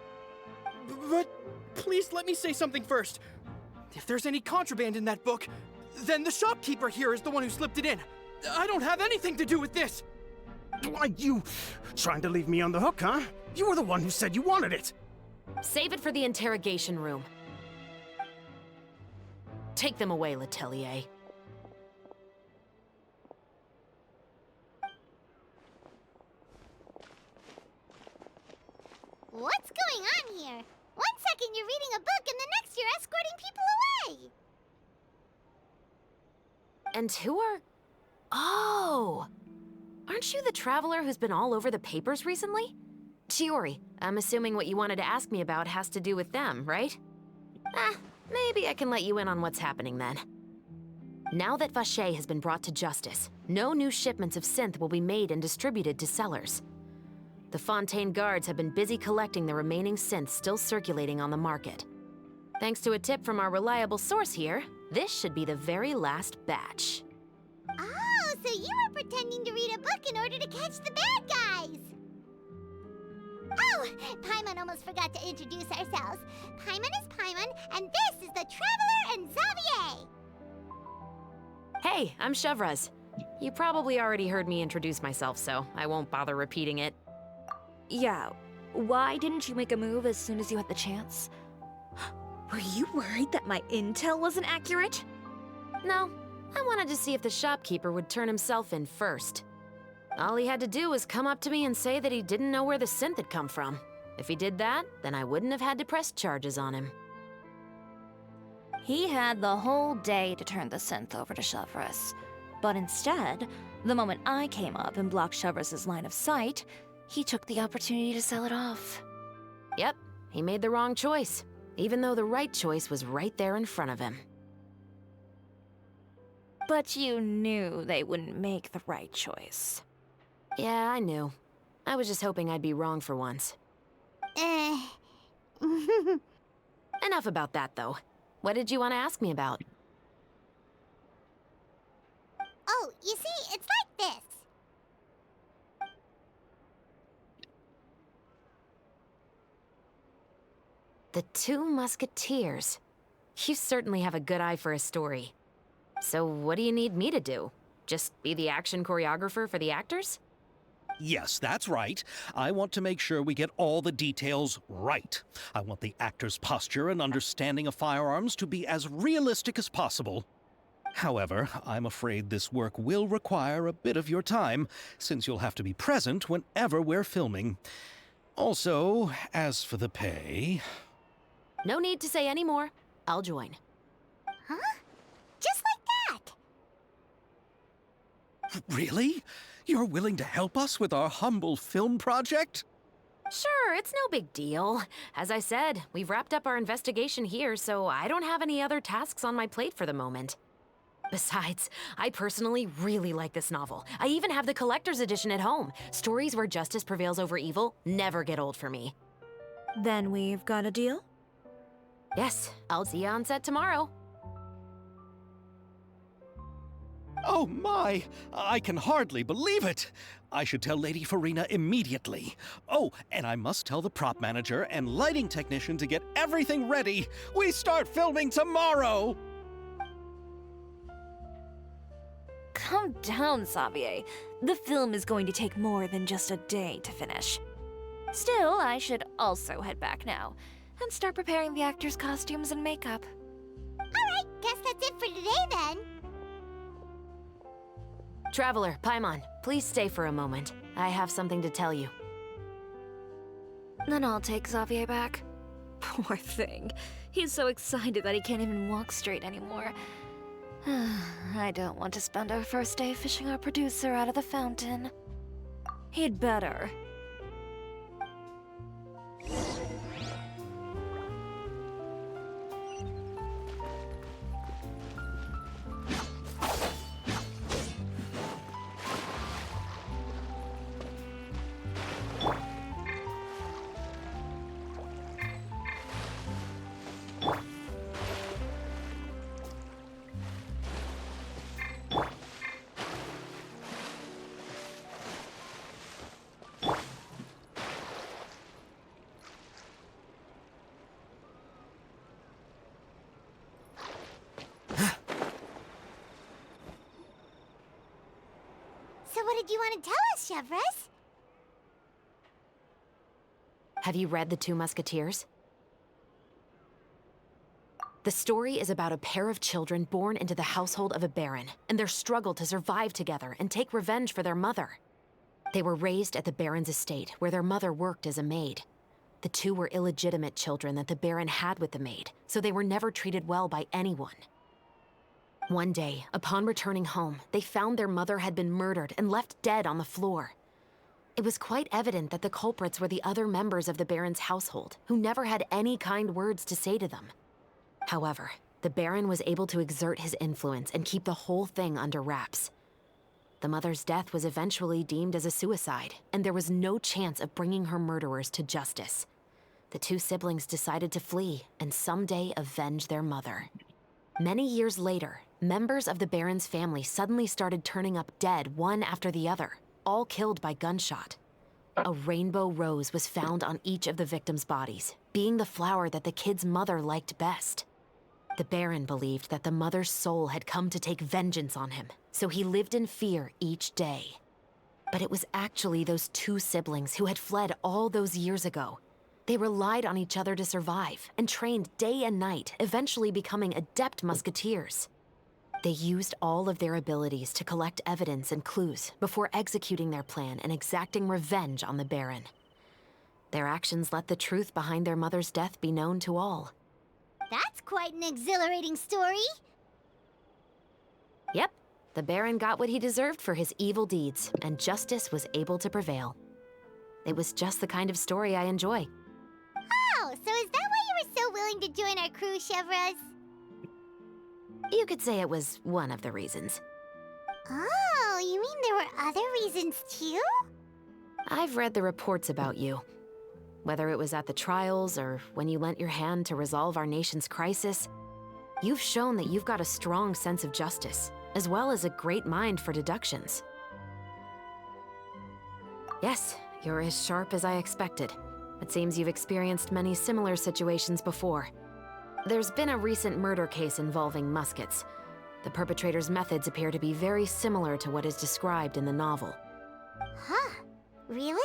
But please let me say something first. If there's any contraband in that book, then the shopkeeper here is the one who slipped it in. I don't have anything to do with this. Why, you trying to leave me on the hook, huh? You were the one who said you wanted it. Save it for the interrogation room. Take them away, Letelier. What's going on here? One second you're reading a book and the next you're escorting people away! And who are... Oh! Aren't you the traveler who's been all over the papers recently? Chiori, I'm assuming what you wanted to ask me about has to do with them, right? Maybe I can let you in on what's happening then. Now that Vacher has been brought to justice, no new shipments of synth will be made and distributed to sellers. The Fontaine guards have been busy collecting the remaining synths still circulating on the market. Thanks to a tip from our reliable source here, this should be the very last batch. Oh, so you were pretending to read a book in order to catch the bad guys! Oh, Paimon almost forgot to introduce ourselves. Paimon is Paimon, and this is the Traveler and Xavier! Hey, I'm Chevraz. You probably already heard me introduce myself, so I won't bother repeating it. Yeah, why didn't you make a move as soon as you had the chance? Were you worried that my intel wasn't accurate? No, I wanted to see if the shopkeeper would turn himself in first. All he had to do was come up to me and say that he didn't know where the synth had come from. If he did that, then I wouldn't have had to press charges on him. He had the whole day to turn the synth over to Chevraz. But instead, the moment I came up and blocked Chevraz's line of sight, he took the opportunity to sell it off. Yep, he made the wrong choice, even though the right choice was right there in front of him. But you knew they wouldn't make the right choice. Yeah, I knew. I was just hoping I'd be wrong for once. Enough about that, though. What did you want to ask me about? Oh, you see, it's like this. The Two Musketeers. You certainly have a good eye for a story. So what do you need me to do? Just be the action choreographer for the actors? Yes, that's right. I want to make sure we get all the details right. I want the actor's posture and understanding of firearms to be as realistic as possible. However, I'm afraid this work will require a bit of your time, since you'll have to be present whenever we're filming. Also, as for the pay... No need to say any more. I'll join. Huh? Just like that? Really? You're willing to help us with our humble film project? Sure, it's no big deal. As I said, we've wrapped up our investigation here, so I don't have any other tasks on my plate for the moment. Besides, I personally really like this novel. I even have the collector's edition at home. Stories where justice prevails over evil never get old for me. Then we've got a deal? Yes, I'll see you on set tomorrow. Oh my! I can hardly believe it! I should tell Lady Farina immediately. Oh, and I must tell the prop manager and lighting technician to get everything ready. We start filming tomorrow! Calm down, Xavier. The film is going to take more than just a day to finish. Still, I should also head back now and start preparing the actors' costumes and makeup. Alright, guess that's it for today then. Traveler, Paimon, please stay for a moment. I have something to tell you. Then I'll take Xavier back. Poor thing. He's so excited that he can't even walk straight anymore. I don't want to spend our first day fishing our producer out of the fountain. He'd better. So what did you want to tell us, Chevraz? Have you read The Two Musketeers? The story is about a pair of children born into the household of a baron and their struggle to survive together and take revenge for their mother. They were raised at the baron's estate, where their mother worked as a maid. The two were illegitimate children that the baron had with the maid, so they were never treated well by anyone. One day, upon returning home, they found their mother had been murdered and left dead on the floor. It was quite evident that the culprits were the other members of the baron's household, who never had any kind words to say to them. However, the baron was able to exert his influence and keep the whole thing under wraps. The mother's death was eventually deemed as a suicide, and there was no chance of bringing her murderers to justice. The two siblings decided to flee and someday avenge their mother. Many years later, members of the baron's family suddenly started turning up dead one after the other, all killed by gunshot. A rainbow rose was found on each of the victims' bodies, being the flower that the kid's mother liked best. The baron believed that the mother's soul had come to take vengeance on him, so he lived in fear each day. But it was actually those two siblings who had fled all those years ago. They relied on each other to survive and trained day and night, eventually becoming adept musketeers. They used all of their abilities to collect evidence and clues before executing their plan and exacting revenge on the baron. Their actions let the truth behind their mother's death be known to all. That's quite an exhilarating story. Yep, the baron got what he deserved for his evil deeds, and justice was able to prevail. It was just the kind of story I enjoy. Oh, so is that why you were so willing to join our crew, Chevras? You could say it was one of the reasons. Oh, you mean there were other reasons too? I've read the reports about you. Whether it was at the trials or when you lent your hand to resolve our nation's crisis, you've shown that you've got a strong sense of justice, as well as a great mind for deductions. Yes, you're as sharp as I expected. It seems you've experienced many similar situations before. There's been a recent murder case involving muskets. The perpetrator's methods appear to be very similar to what is described in the novel. Huh? Really?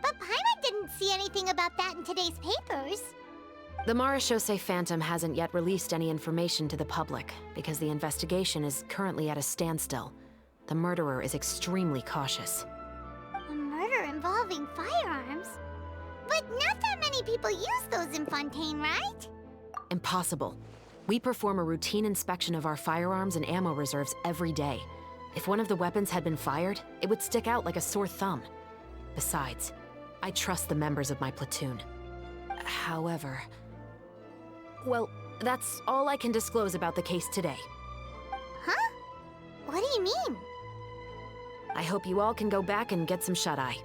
But Paimon didn't see anything about that in today's papers. The Marechaussee Phantom hasn't yet released any information to the public because the investigation is currently at a standstill. The murderer is extremely cautious. A murder involving firearms? But not that many people use those in Fontaine, right? Impossible. We perform a routine inspection of our firearms and ammo reserves every day. If one of the weapons had been fired, it would stick out like a sore thumb. Besides, I trust the members of my platoon. However... Well, that's all I can disclose about the case today. Huh? What do you mean? I hope you all can go back and get some shut-eye.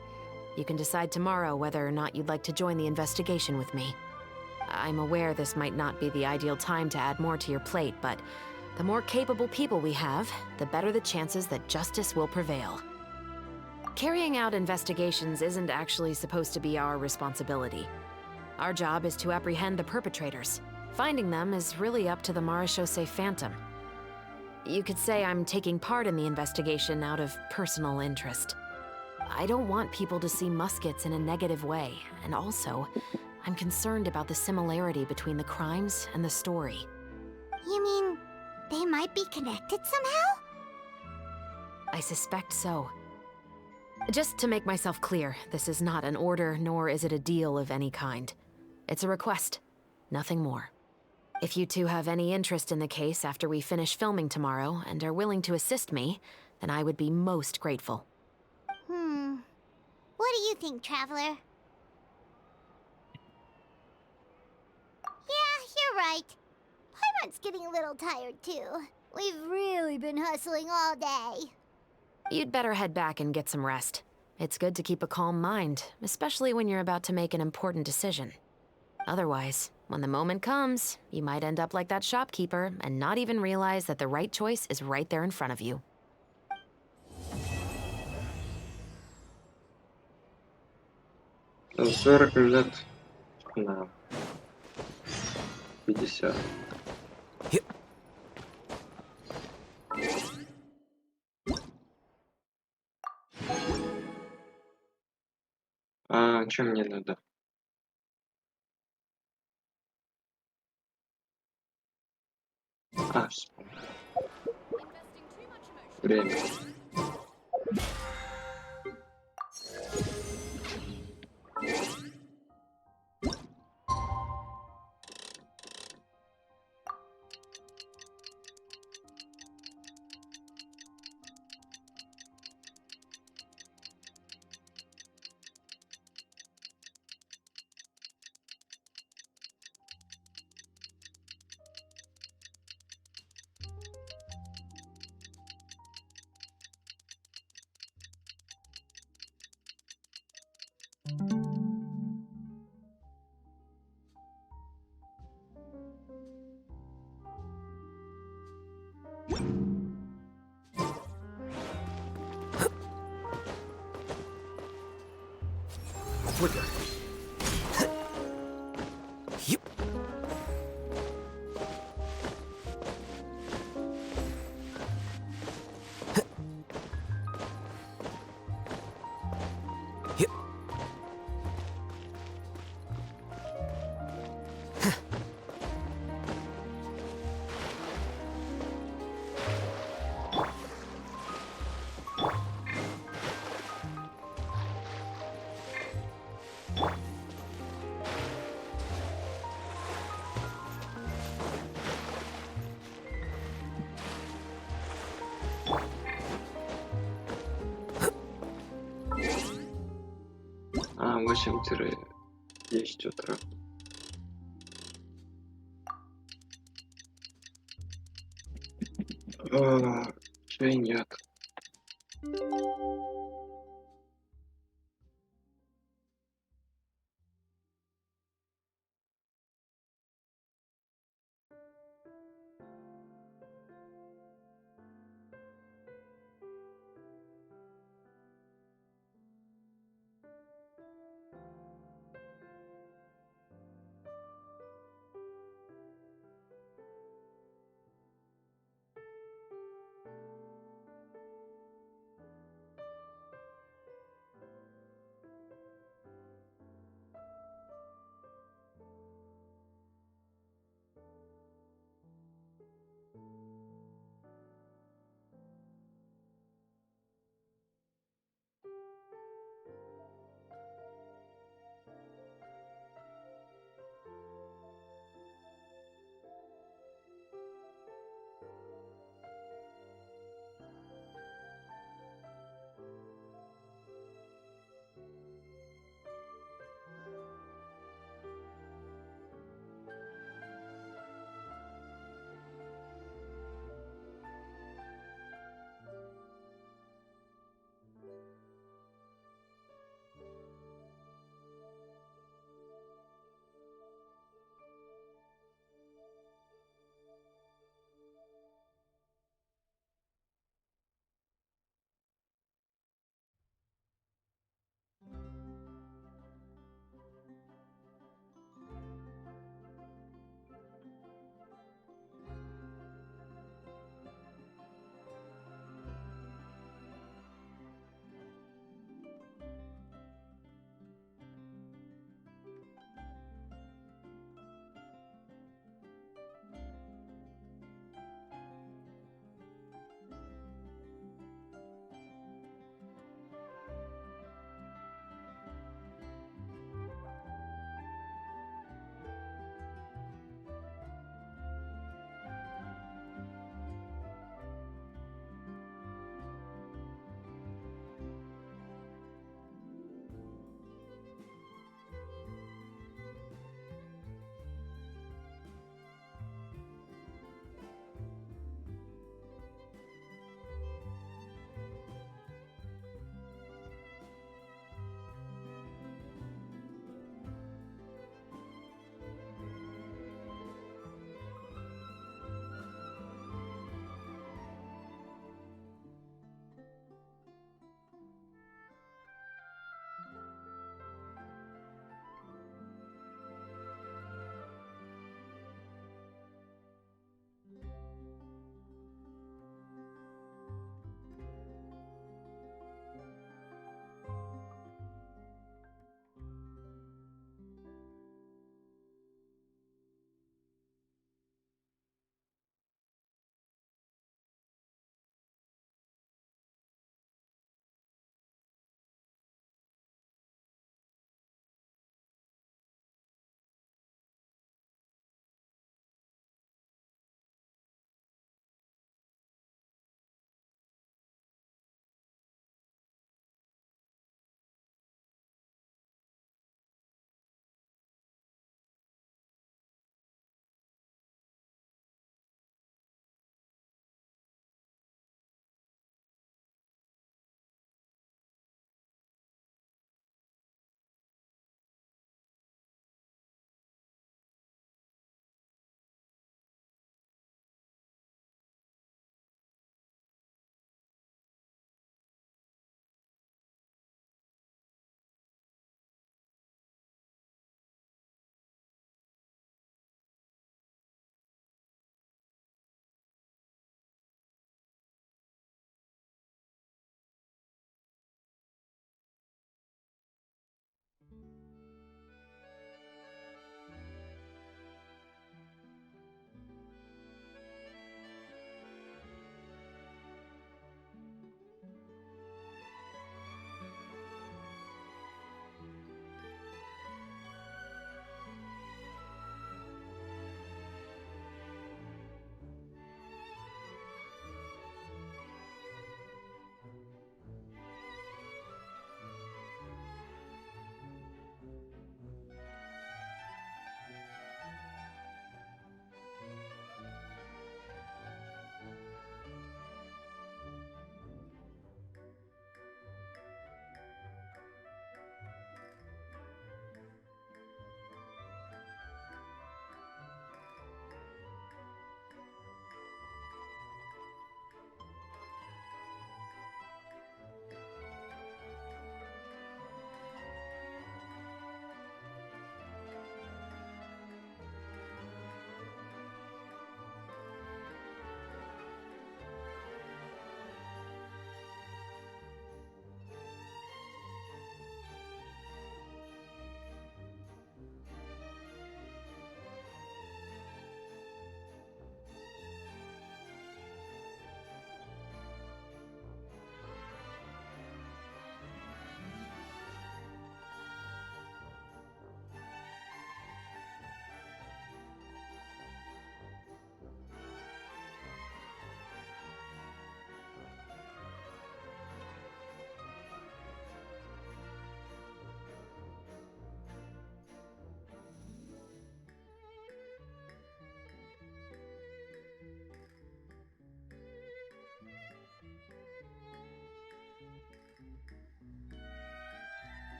You can decide tomorrow whether or not you'd like to join the investigation with me. I'm aware this might not be the ideal time to add more to your plate, but the more capable people we have, the better the chances that justice will prevail. Carrying out investigations isn't actually supposed to be our responsibility. Our job is to apprehend the perpetrators. Finding them is really up to the Marechaussee Phantom. You could say I'm taking part in the investigation out of personal interest. I don't want people to see muskets in a negative way, and also, I'm concerned about the similarity between the crimes and the story. You mean they might be connected somehow? I suspect so. Just to make myself clear, this is not an order, nor is it a deal of any kind. It's a request, nothing more. If you two have any interest in the case after we finish filming tomorrow and are willing to assist me, then I would be most grateful. What do you think, Traveler? Yeah, you're right. Paimon's getting a little tired too. We've really been hustling all day. You'd better head back and get some rest. It's good to keep a calm mind, especially when you're about to make an important decision. Otherwise, when the moment comes, you might end up like that shopkeeper and not even realize that the right choice is right there in front of you. С 40 лет на 50. А чем мне надо? А, вспомнил. Время. Flicker. Yep. Yep. А, 8-10 утра. Чай нет.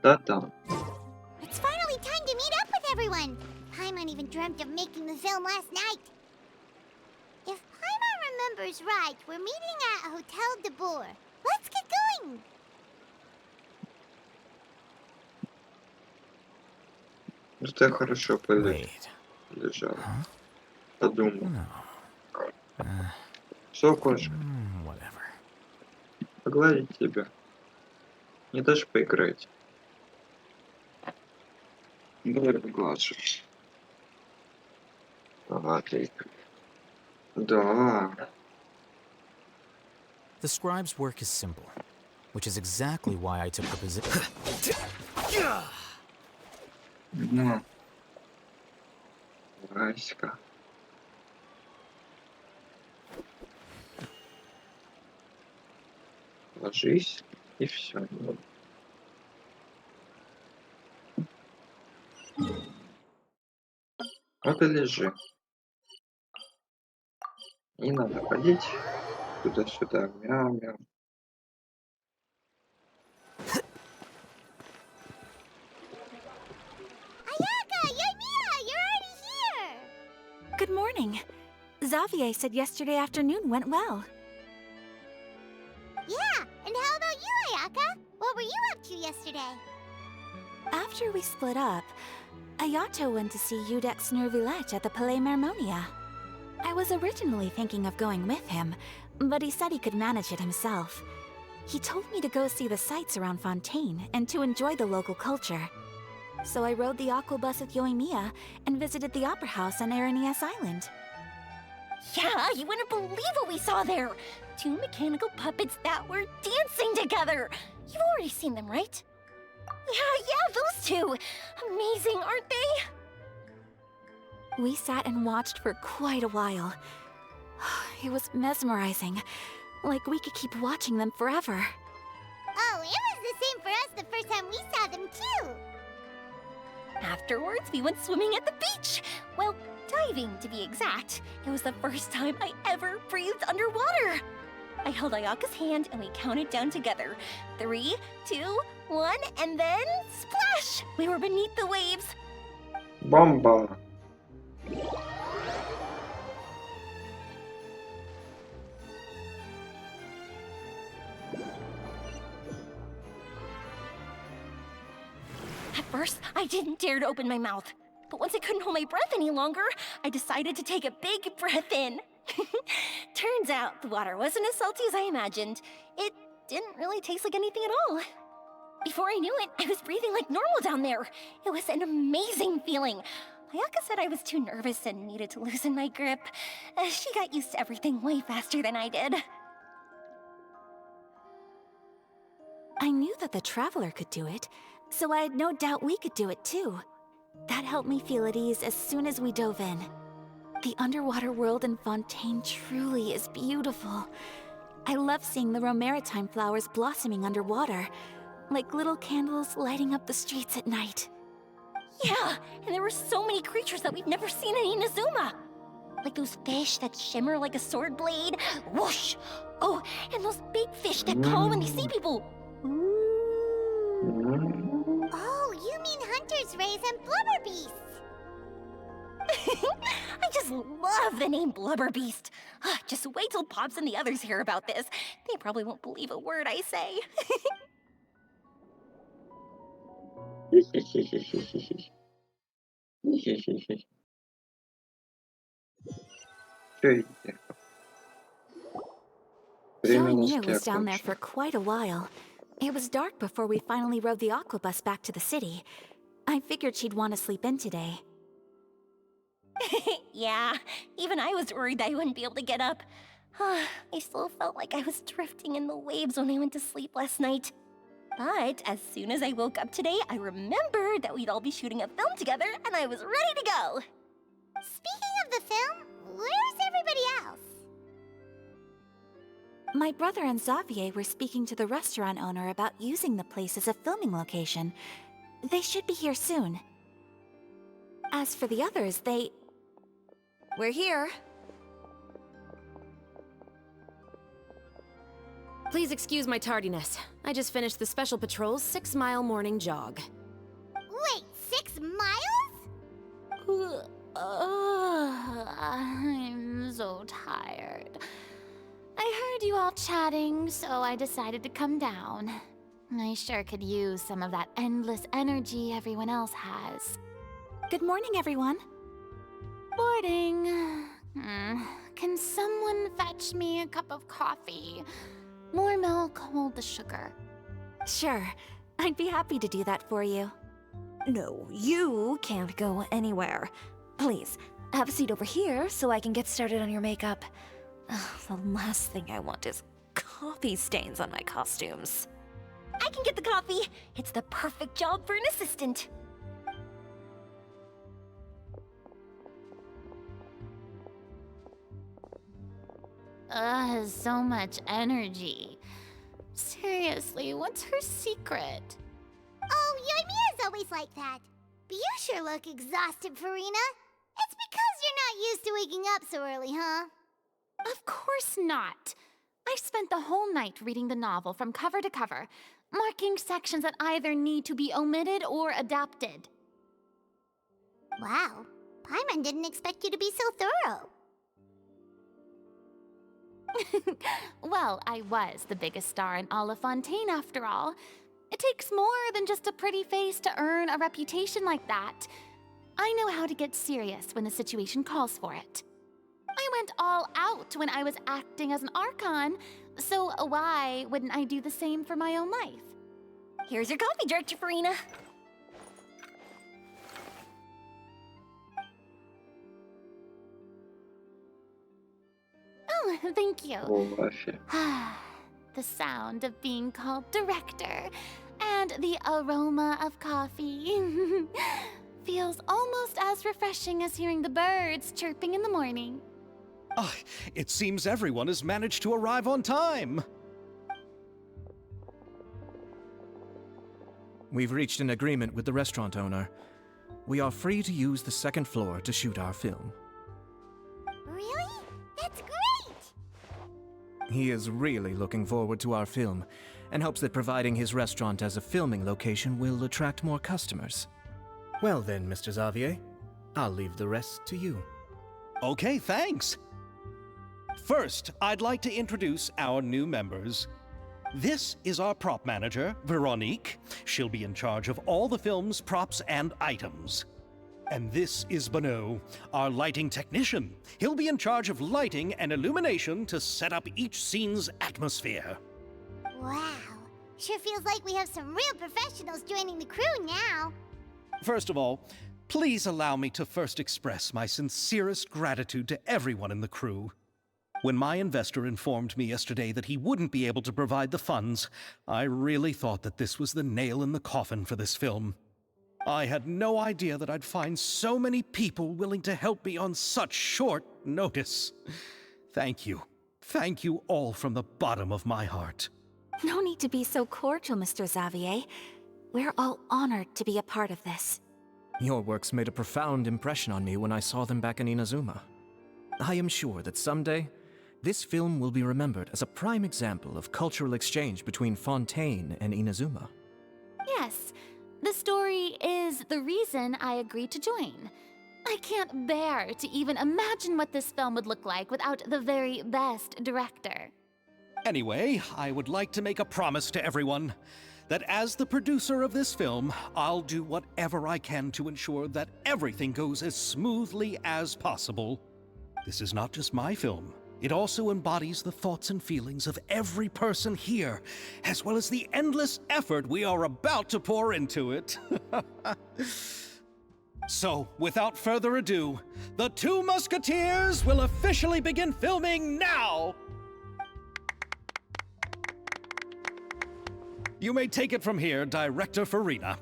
Да-да. It's finally time to meet up with everyone. Paimon even dreamt of making the film last night. If Paimon remembers right, we're meeting at Hotel de Boer. Let's get going. Ну ты хорошо Wait. полежал. Huh? Подумал. No. Что, кошка? Whatever. Погладить тебя. Не дашь поиграть? Давай поглажу. Ага, ты. Да. The scribe's work is simple, which is exactly why I took the position. Ну. Васька. Ложись и все. Вот и лежи. Не надо ходить туда-сюда. Мяу-мяу. Ayaka, Yoimiya, you're already here. Good morning. Xavier said yesterday afternoon went well. Yeah, and how about you, Ayaka? What were you up to yesterday? After we split up, Ayato went to see Udex Nervillette at the Palais Mermonia. I was originally thinking of going with him, but he said he could manage it himself. He told me to go see the sights around Fontaine and to enjoy the local culture. So I rode the aquabus with Yoimiya and visited the Opera House on Aranias Island. Yeah, you wouldn't believe what we saw there! 2 mechanical puppets that were dancing together! You've already seen them, right? Yeah, those two! Amazing, aren't they? We sat and watched for quite a while. It was mesmerizing. Like we could keep watching them forever. Oh, it was the same for us the first time we saw them, too. Afterwards, we went swimming at the beach. Well, diving, to be exact. It was the first time I ever breathed underwater. I held Ayaka's hand and we counted down together. 3, 2, 1, and then splash! We were beneath the waves. Бомба. At first, I didn't dare to open my mouth. But once I couldn't hold my breath any longer, I decided to take a big breath in. Turns out the water wasn't as salty as I imagined. It didn't really taste like anything at all. Before I knew it, I was breathing like normal down there. It was an amazing feeling. Ayaka said I was too nervous and needed to loosen my grip. She got used to everything way faster than I did. I knew that the Traveler could do it, so I had no doubt we could do it too. That helped me feel at ease as soon as we dove in. The underwater world in Fontaine truly is beautiful. I love seeing the Romaritime flowers blossoming underwater, like little candles lighting up the streets at night. Yeah, and there were so many creatures that we've never seen in Inazuma. Like those fish that shimmer like a sword blade. Whoosh! Oh, and those big fish that call when they see people. Oh, you mean Hunter's Rays and Blubber Beasts. I just love the name Blubber Beast. Just wait till Pops and the others hear about this. They probably won't believe a word I say. Чё идти? Время Yoimiya носки was down there окончено. for quite a while. It was dark before we finally rode the aquabus back to the city. I figured she'd want to sleep in today. Yeah, even I was worried that I wouldn't be able to get up. I still felt like I was drifting in the waves when I went to sleep last night. But as soon as I woke up today, I remembered that we'd all be shooting a film together, and I was ready to go. Speaking of the film, where's everybody else? My brother and Xavier were speaking to the restaurant owner about using the place as a filming location. They should be here soon. As for the others, We're here. Please excuse my tardiness. I just finished the Special Patrol's 6-mile morning jog. Wait, 6 miles? I'm so tired. I heard you all chatting, so I decided to come down. I sure could use some of that endless energy everyone else has. Good morning, everyone. Morning. Can someone fetch me a cup of coffee? More milk, hold the sugar. Sure, I'd be happy to do that for you. No, you can't go anywhere. Please, have a seat over here so I can get started on your makeup. The last thing I want is coffee stains on my costumes. I can get the coffee. It's the perfect job for an assistant. So much energy. Seriously, what's her secret? Oh, Yoimiya's always like that. But you sure look exhausted, Farina. It's because you're not used to waking up so early, huh? Of course not. I spent the whole night reading the novel from cover to cover, marking sections that either need to be omitted or adapted. Wow, Paimon didn't expect you to be so thorough. Well, I was the biggest star in all of Fontaine after all. It takes more than just a pretty face to earn a reputation like that. I know how to get serious when the situation calls for it. I went all out when I was acting as an Archon, so why wouldn't I do the same for my own life? Here's your coffee, Director Farina. Oh, thank you. О, вообще. The sound of being called director and the aroma of coffee feels almost as refreshing as hearing the birds chirping in the morning. Ah, it seems everyone has managed to arrive on time. We've reached an agreement with the restaurant owner. We are free to use the second floor to shoot our film. Really? That's great! He is really looking forward to our film, and hopes that providing his restaurant as a filming location will attract more customers. Well then, Mr. Xavier, I'll leave the rest to you. Okay, thanks. First, I'd like to introduce our new members. This is our prop manager, Veronique. She'll be in charge of all the film's props and items. And this is Bonneau, our lighting technician. He'll be in charge of lighting and illumination to set up each scene's atmosphere. Wow, sure feels like we have some real professionals joining the crew now. First of all, please allow me to first express my sincerest gratitude to everyone in the crew. When my investor informed me yesterday that he wouldn't be able to provide the funds, I really thought that this was the nail in the coffin for this film. I had no idea that I'd find so many people willing to help me on such short notice. Thank you. Thank you all from the bottom of my heart. No need to be so cordial, Mr. Xavier. We're all honored to be a part of this. Your works made a profound impression on me when I saw them back in Inazuma. I am sure that someday, this film will be remembered as a prime example of cultural exchange between Fontaine and Inazuma. Yes, the story is the reason I agreed to join. I can't bear to even imagine what this film would look like without the very best director. Anyway, I would like to make a promise to everyone that as the producer of this film, I'll do whatever I can to ensure that everything goes as smoothly as possible. This is not just my film. It also embodies the thoughts and feelings of every person here, as well as the endless effort we are about to pour into it. So, without further ado, the Two Musketeers will officially begin filming now! You may take it from here, Director Farina.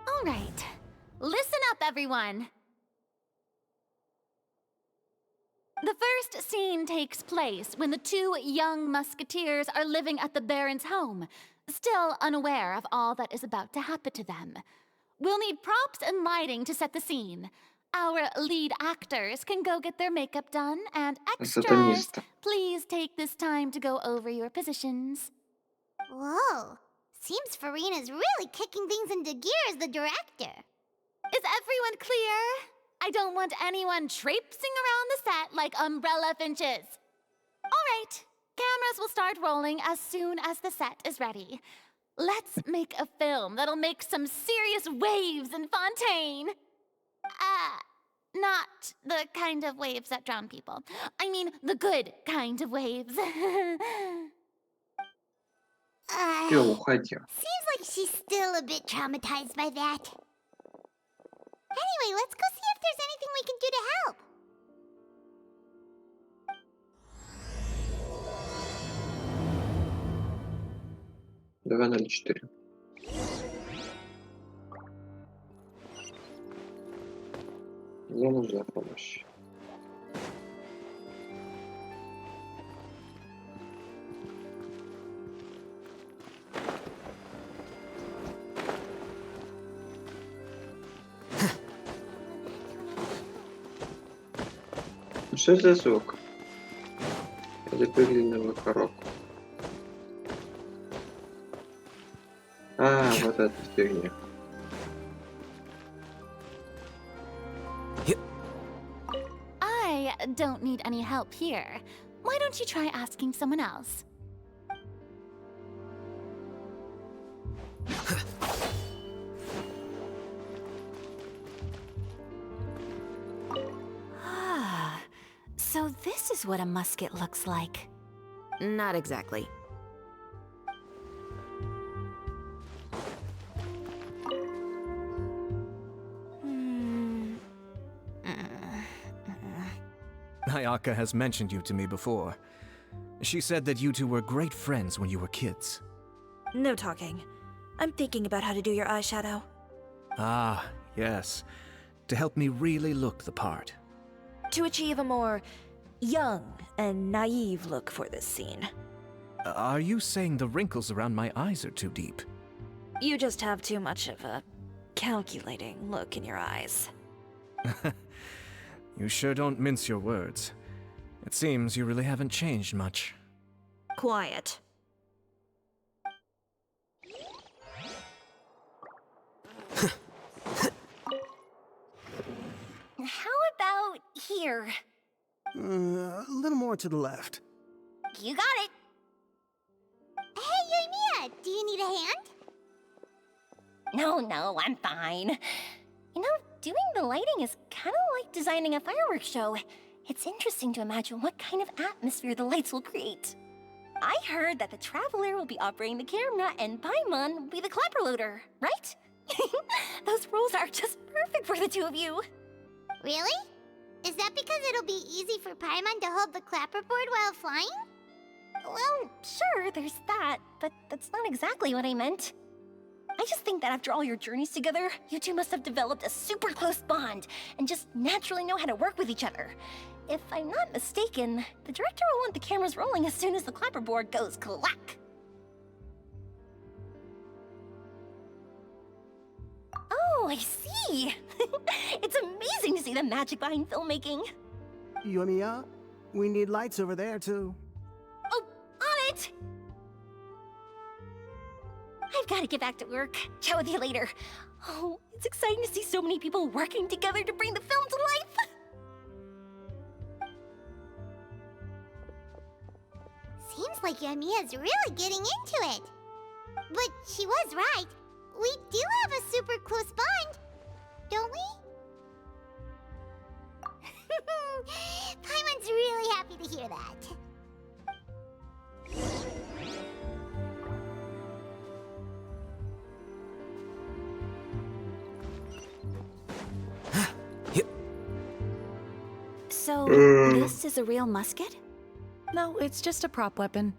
All right, listen up, everyone. The first scene takes place when the two young musketeers are living at the Baron's home, still unaware of all that is about to happen to them. We'll need props and lighting to set the scene. Our lead actors can go get their makeup done, and extras, Сатаниста. please take this time to go over your positions. Whoa. Seems Farina's really kicking things into gear as the director. Is everyone clear? I don't want anyone traipsing around the set like umbrella finches. All right, cameras will start rolling as soon as the set is ready. Let's make a film that'll make some serious waves in Fontaine. Not the kind of waves that drown people. I mean, the good kind of waves. Всё, уходи. Seems like she's still a bit traumatized by that. Anyway, let's go see if there's anything we can do to help. Давай 0,4. Мне нужна помощь. Ну что за звук? Или пыльную коробку? А, вот эта фигня. I don't need any help here. Why don't you try asking someone else? So this is what a musket looks like. Not exactly. Ayaka has mentioned you to me before. She said that you two were great friends when you were kids. No talking. I'm thinking about how to do your eyeshadow. Ah, yes. To help me really look the part. To achieve a more young and naive look for this scene. Are you saying the wrinkles around my eyes are too deep? You just have too much of a calculating look in your eyes. You sure don't mince your words. It seems you really haven't changed much. Quiet. How about here? A little more to the left. You got it. Hey, Yoimiya, do you need a hand? No, I'm fine. You know, doing the lighting is kind of like designing a fireworks show. It's interesting to imagine what kind of atmosphere the lights will create. I heard that the Traveler will be operating the camera and Paimon will be the clapper loader, right? Those roles are just perfect for the two of you. Really? Is that because it'll be easy for Paimon to hold the clapperboard while flying? Well, sure, there's that, but that's not exactly what I meant. I just think that after all your journeys together, you two must have developed a super close bond and just naturally know how to work with each other. If I'm not mistaken, the director will want the cameras rolling as soon as the clapperboard goes clack. Oh, I see! It's amazing to see the magic behind filmmaking. Yoimiya, we need lights over there, too. Oh, on it! I've got to get back to work. Chat with you later. Oh, it's exciting to see so many people working together to bring the film to life. Seems like Yoimiya's really getting into it. But she was right. We do have a super close bond, don't we? Paimon's really happy to hear that. So, this is a real musket? No, it's just a prop weapon.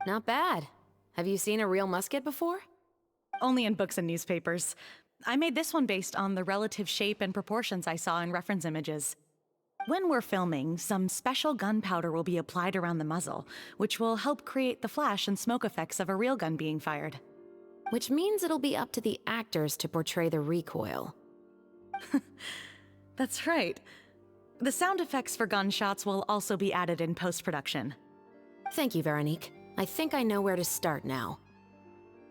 Not bad. Have you seen a real musket before? Only in books and newspapers. I made this one based on the relative shape and proportions I saw in reference images. When we're filming, some special gunpowder will be applied around the muzzle, which will help create the flash and smoke effects of a real gun being fired. Which means it'll be up to the actors to portray the recoil. That's right. The sound effects for gunshots will also be added in post-production. Thank you, Veronique. I think I know where to start now.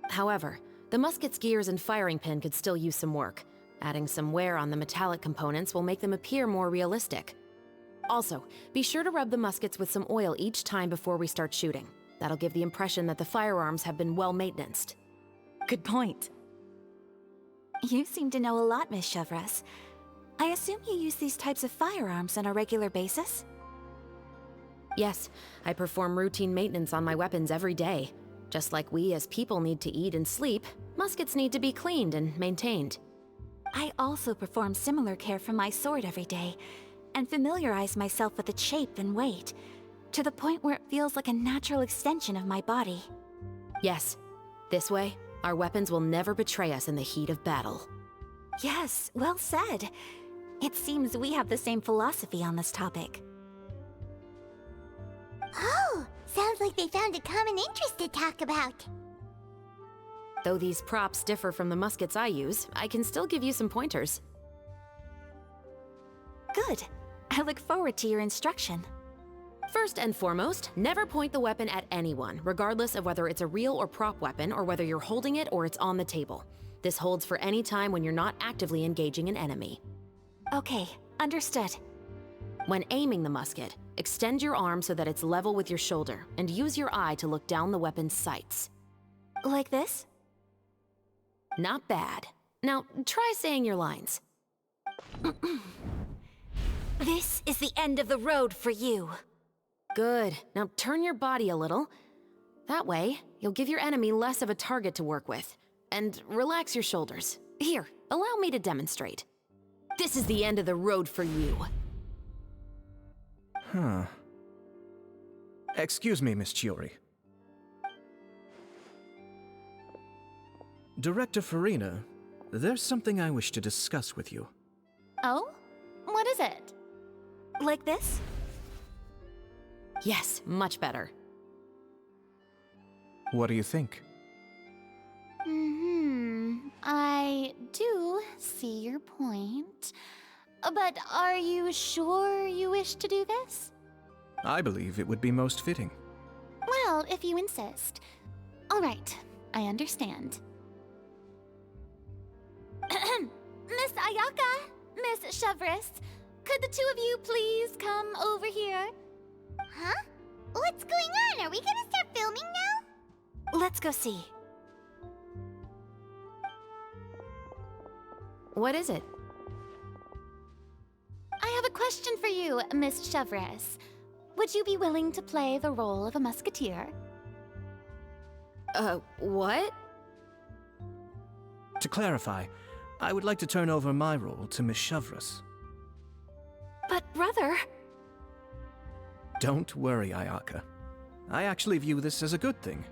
However, the musket's gears and firing pin could still use some work. Adding some wear on the metallic components will make them appear more realistic. Also, be sure to rub the muskets with some oil each time before we start shooting. That'll give the impression that the firearms have been well maintained. Good point. You seem to know a lot, Miss Chevres. I assume you use these types of firearms on a regular basis? Yes, I perform routine maintenance on my weapons every day. Just like we as people need to eat and sleep, muskets need to be cleaned and maintained. I also perform similar care for my sword every day, and familiarize myself with its shape and weight, to the point where it feels like a natural extension of my body. Yes, this way, our weapons will never betray us in the heat of battle. Yes, well said. It seems we have the same philosophy on this topic. Oh, sounds like they found a common interest to talk about. Though these props differ from the muskets I use, I can still give you some pointers. Good. I look forward to your instruction. First and foremost, never point the weapon at anyone, regardless of whether it's a real or prop weapon or whether you're holding it or it's on the table. This holds for any time when you're not actively engaging an enemy. Okay, understood. When aiming the musket, extend your arm so that it's level with your shoulder, and use your eye to look down the weapon's sights. Like this? Not bad. Now, try saying your lines. This is the end of the road for you. Good. Now turn your body a little. That way, you'll give your enemy less of a target to work with. And relax your shoulders. Here, allow me to demonstrate. This is the end of the road for you. Huh. Excuse me, Miss Chiori. Director Farina, there's something I wish to discuss with you. Oh? What is it? Like this? Yes, much better. What do you think? I do see your point. But are you sure you wish to do this? I believe it would be most fitting. Well, if you insist. All right, I understand. Miss Ayaka, Miss Chevres, could the two of you please come over here? Huh? What's going on? Are we gonna start filming now? Let's go see. What is it? I have a question for you, Miss Chevres. Would you be willing to play the role of a musketeer? What? To clarify, I would like to turn over my role to Miss Chevres. But brother... Don't worry, Ayaka. I actually view this as a good thing.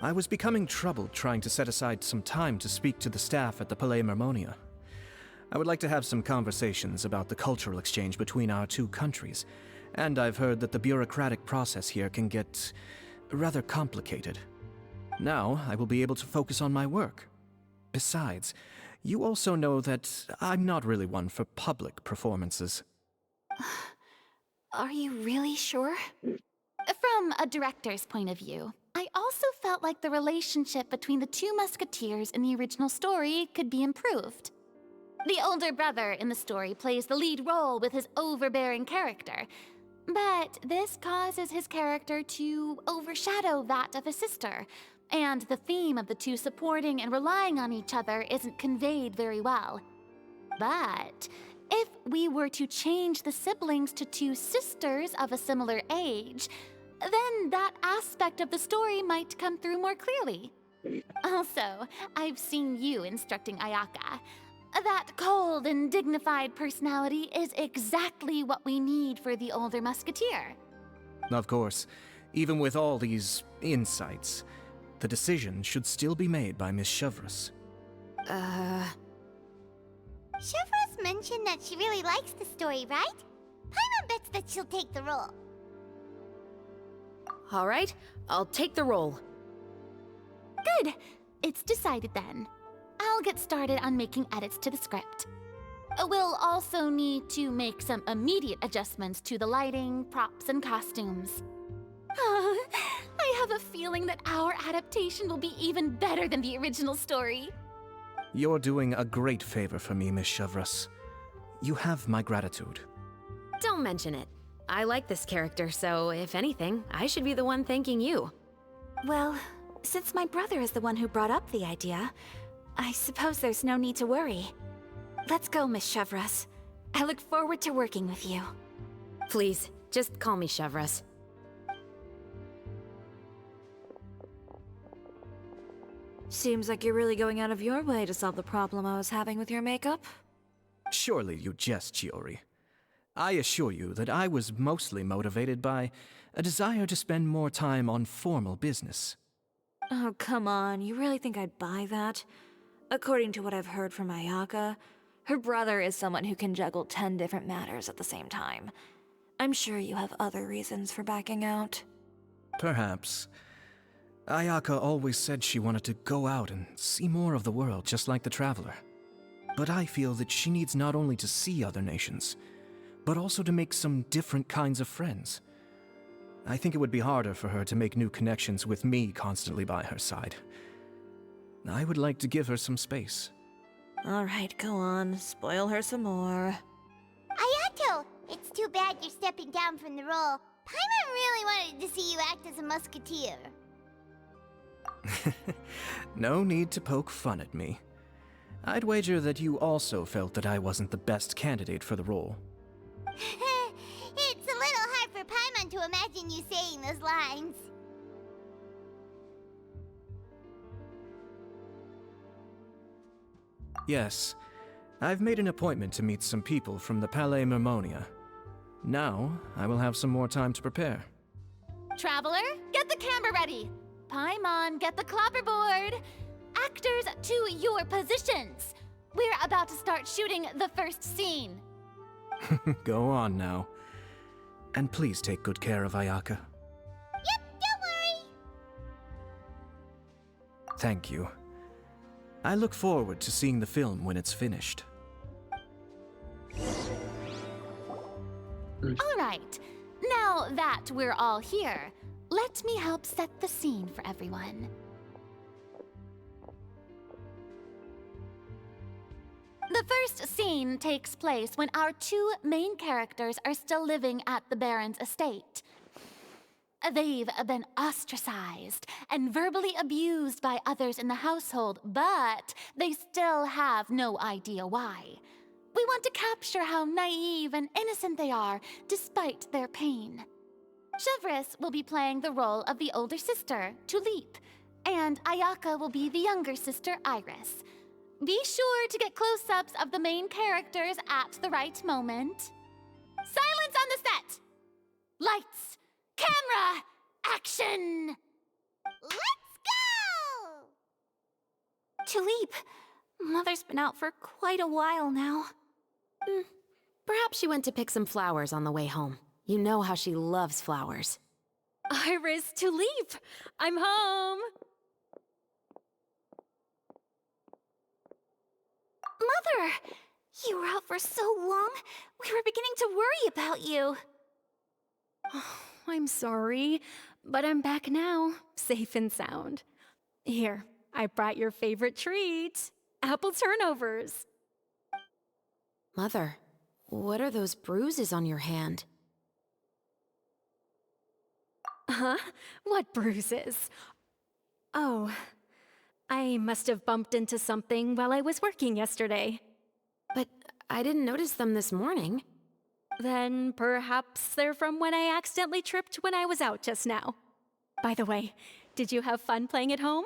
I was becoming troubled trying to set aside some time to speak to the staff at the Palais Mermonia. I would like to have some conversations about the cultural exchange between our two countries, and I've heard that the bureaucratic process here can get rather complicated. Now, I will be able to focus on my work. Besides, you also know that I'm not really one for public performances. Are you really sure? From a director's point of view, I also felt like the relationship between the two musketeers in the original story could be improved. The older brother in the story plays the lead role with his overbearing character, but this causes his character to overshadow that of his sister, and the theme of the two supporting and relying on each other isn't conveyed very well. But if we were to change the siblings to two sisters of a similar age, then that aspect of the story might come through more clearly. Also, I've seen you instructing Ayaka. That cold and dignified personality is exactly what we need for the older musketeer. Of course, even with all these insights, the decision should still be made by Miss Chevres. Chevres mentioned that she really likes the story, right? Paimon bets that she'll take the role. All right, I'll take the role. Good. It's decided then. I'll get started on making edits to the script. We'll also need to make some immediate adjustments to the lighting, props, and costumes. I have a feeling that our adaptation will be even better than the original story. You're doing a great favor for me, Miss Chevreuse. You have my gratitude. Don't mention it. I like this character, so if anything, I should be the one thanking you. Well, since my brother is the one who brought up the idea, I suppose there's no need to worry. Let's go, Miss Chevreuse. I look forward to working with you. Please, just call me Chevreuse. Seems like you're really going out of your way to solve the problem I was having with your makeup. Surely you jest, Chiori. I assure you that I was mostly motivated by a desire to spend more time on formal business. Oh, come on. You really think I'd buy that? According to what I've heard from Ayaka, her brother is someone who can juggle 10 different matters at the same time. I'm sure you have other reasons for backing out. Perhaps. Ayaka always said she wanted to go out and see more of the world, just like the Traveler. But I feel that she needs not only to see other nations, but also to make some different kinds of friends. I think it would be harder for her to make new connections with me constantly by her side. I would like to give her some space. Alright, go on. Spoil her some more. Ayato! It's too bad you're stepping down from the role. Paimon really wanted to see you act as a musketeer. No need to poke fun at me. I'd wager that you also felt that I wasn't the best candidate for the role. It's a little hard for Paimon to imagine you saying those lines. Yes, I've made an appointment to meet some people from the Palais Mermonia. Now, I will have some more time to prepare. Traveler, get the camera ready. Paimon, get the clapperboard. Actors, to your positions. We're about to start shooting the first scene. Go on now. And please take good care of Ayaka. Yep, don't worry. Thank you. I look forward to seeing the film when it's finished. All right. Now that we're all here, let me help set the scene for everyone. The first scene takes place when our two main characters are still living at the Baron's estate. They've been ostracized and verbally abused by others in the household, but they still have no idea why. We want to capture how naive and innocent they are, despite their pain. Chevreuse will be playing the role of the older sister, Tulip, and Ayaka will be the younger sister, Iris. Be sure to get close-ups of the main characters at the right moment. Silence on the set! Lights, camera, action! Let's go! Tulip, Mother's been out for quite a while now. Perhaps she went to pick some flowers on the way home. You know how she loves flowers. Iris, Tulip, I'm home! Mother! You were out for so long, we were beginning to worry about you. Oh, I'm sorry, but I'm back now, safe and sound. Here, I brought your favorite treat, apple turnovers. Mother, what are those bruises on your hand? Huh? What bruises? Oh, I must have bumped into something while I was working yesterday. But I didn't notice them this morning. Then perhaps they're from when I accidentally tripped when I was out just now. By the way, did you have fun playing at home?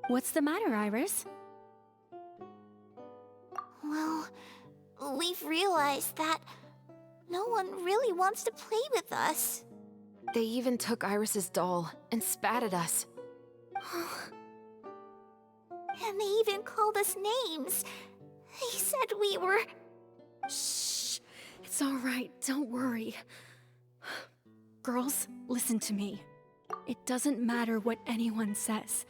What's the matter, Iris? Well, we've realized that no one really wants to play with us. They even took Iris's doll and spat at us. And they even called us names. They said we were... Shh. It's all right. Don't worry. Girls, listen to me. It doesn't matter what anyone says.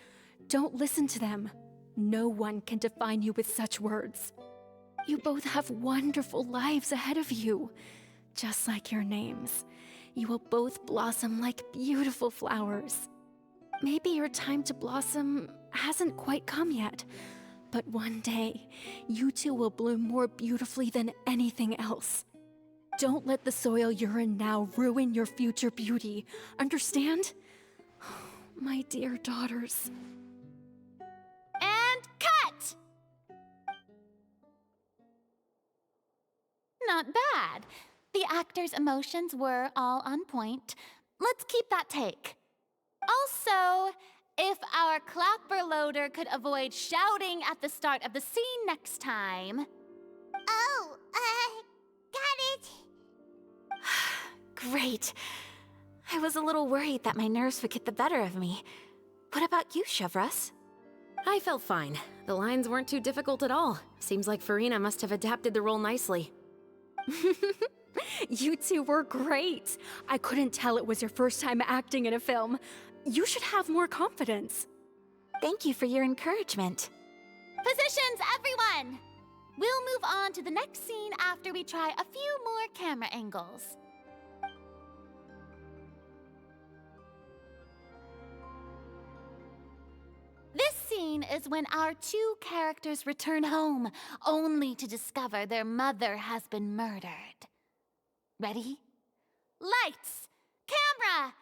Don't listen to them. No one can define you with such words. You both have wonderful lives ahead of you. Just like your names. You will both blossom like beautiful flowers. Maybe your time to blossom hasn't quite come yet, but one day, you two will bloom more beautifully than anything else. Don't let the soil you're in now ruin your future beauty. Understand? My dear daughters. And cut! Not bad. The actors' emotions were all on point. Let's keep that take. Also, if our clapper loader could avoid shouting at the start of the scene next time. Oh, got it. Great. I was a little worried that my nerves would get the better of me. What about you, Shavras? I felt fine. The lines weren't too difficult at all. Seems like Farina must have adapted the role nicely. You two were great. I couldn't tell it was your first time acting in a film. You should have more confidence. Thank you for your encouragement. Positions, everyone! We'll move on to the next scene after we try a few more camera angles. This scene is when our two characters return home, only to discover their mother has been murdered. Ready? Lights! Camera!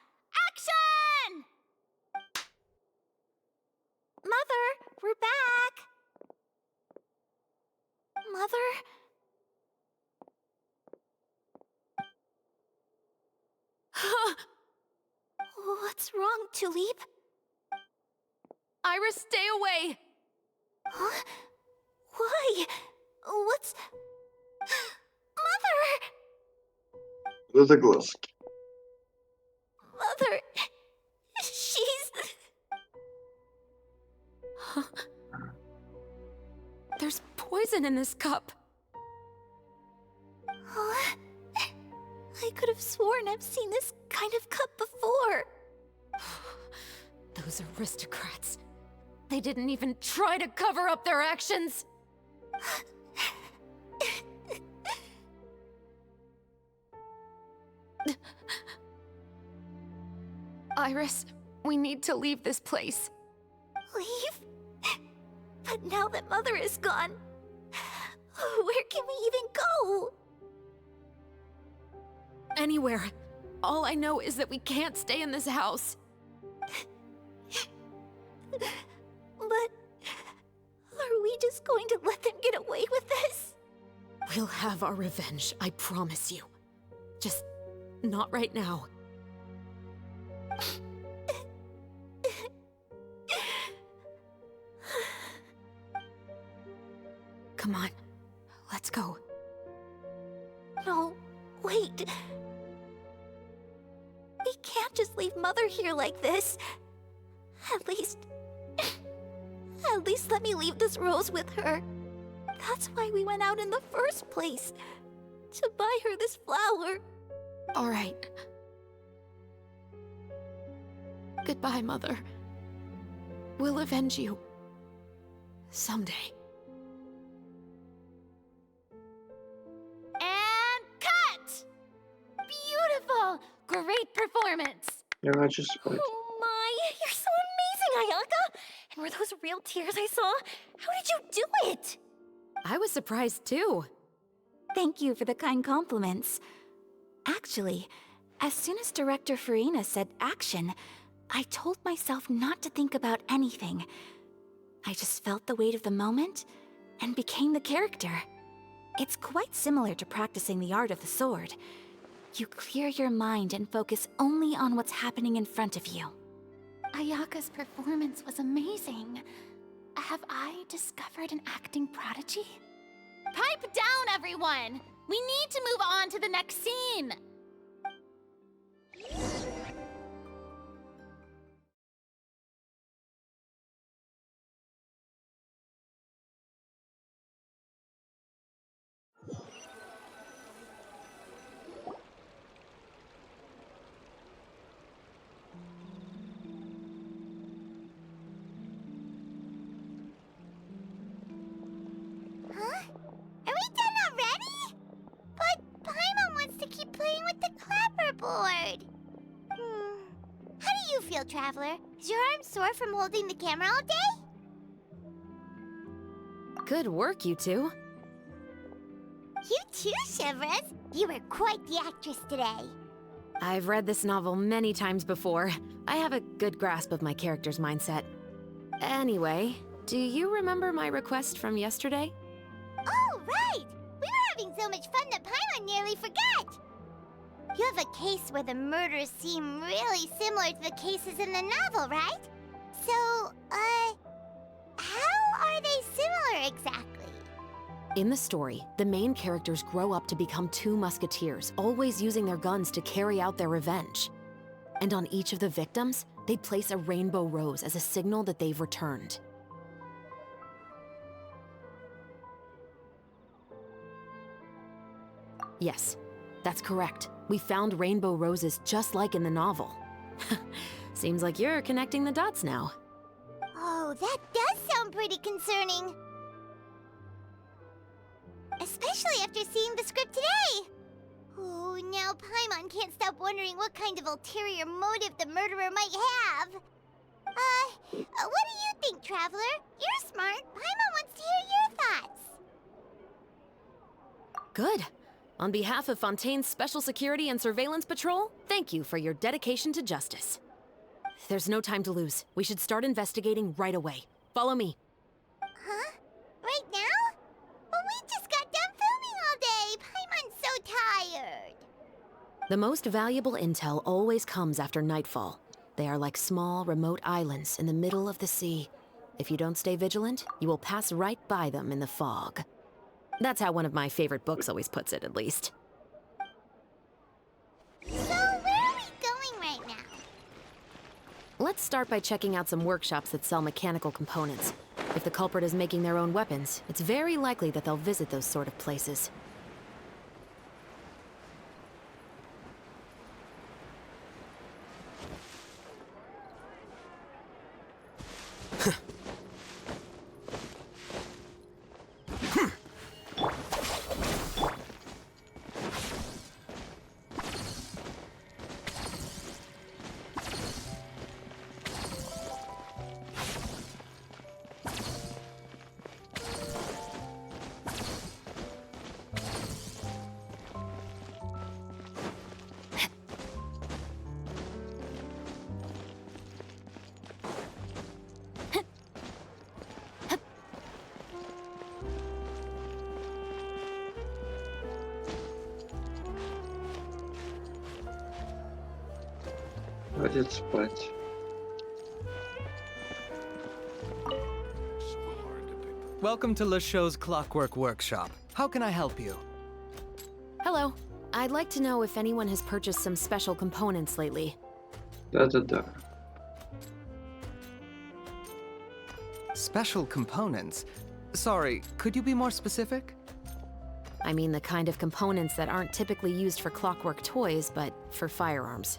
Action! Mother, we're back! Mother? What's wrong, Tulip? Iris, stay away! Huh? Why? What's... Mother! Вот это глазки. Mother... She's... There's poison in this cup. Huh? I could have sworn I've seen this kind of cup before. Those aristocrats. They didn't even try to cover up their actions. Iris, we need to leave this place. Leave? But now that Mother is gone, where can we even go? Anywhere. All I know is that we can't stay in this house. But are we just going to let them get away with this? We'll have our revenge, I promise you. Just not right now. Come on, let's go. No, wait. We can't just leave Mother here like this. At least let me leave this rose with her. That's why we went out in the first place. To buy her this flower. All right. Goodbye, Mother. We'll avenge you. Someday. And cut! Beautiful! Great performance! Я хочу спать. Oh my, you're so amazing, Ayaka! And were those real tears I saw? How did you do it? I was surprised too. Thank you for the kind compliments. Actually, as soon as Director Farina said action, I told myself not to think about anything. I just felt the weight of the moment and became the character. It's quite similar to practicing the art of the sword. You clear your mind and focus only on what's happening in front of you. Ayaka's performance was amazing. Have I discovered an acting prodigy? Pipe down, everyone! We need to move on to the next scene! feel, Traveler? Is your arm sore from holding the camera all day? Good work, you two. You too, Shivers. You were quite the actress today. I've read this novel many times before. I have a good grasp of my character's mindset. Anyway, do you remember my request from yesterday? Oh, right! We were having so much fun that Paimon nearly forgot! You have a case where the murders seem really similar to the cases in the novel, right? So, how are they similar exactly? In the story, the main characters grow up to become two musketeers, always using their guns to carry out their revenge. And on each of the victims, they place a rainbow rose as a signal that they've returned. Yes, that's correct. We found rainbow roses just like in the novel. Seems like you're connecting the dots now. Oh, that does sound pretty concerning. Especially after seeing the script today. Oh, now Paimon can't stop wondering what kind of ulterior motive the murderer might have. What do you think, Traveler? You're smart. Paimon wants to hear your thoughts. Good. On behalf of Fontaine's Special Security and Surveillance Patrol, thank you for your dedication to justice. There's no time to lose. We should start investigating right away. Follow me. Huh? Right now? But we just got done filming all day. Paimon's so tired. The most valuable intel always comes after nightfall. They are like small, remote islands in the middle of the sea. If you don't stay vigilant, you will pass right by them in the fog. That's how one of my favorite books always puts it, at least. So, where are we going right now? Let's start by checking out some workshops that sell mechanical components. If the culprit is making their own weapons, it's very likely that they'll visit those sort of places. Хватит спать. Welcome to Le Show's Clockwork Workshop. How can I help you? Hello. I'd like to know if anyone has purchased some special components lately. Да-да-да. Special components? Sorry, could you be more specific? I mean the kind of components that aren't typically used for clockwork toys, but for firearms.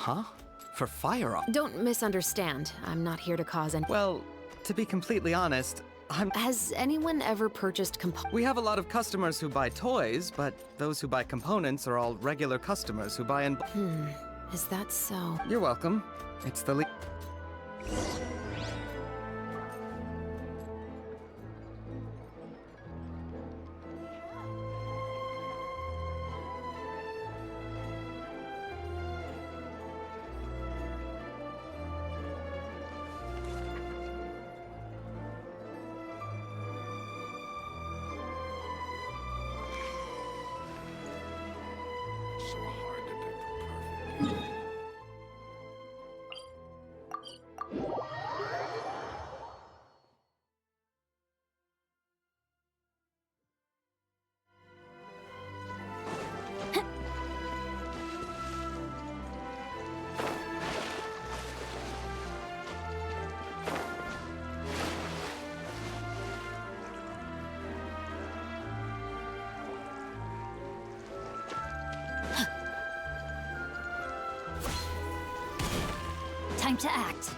Huh? For firearm? Don't misunderstand. I'm not here to cause any. Well, to be completely honest, Has anyone ever purchased We have a lot of customers who buy toys, but those who buy components are all regular customers who buy in. Is that so? You're welcome. It's the Time to act.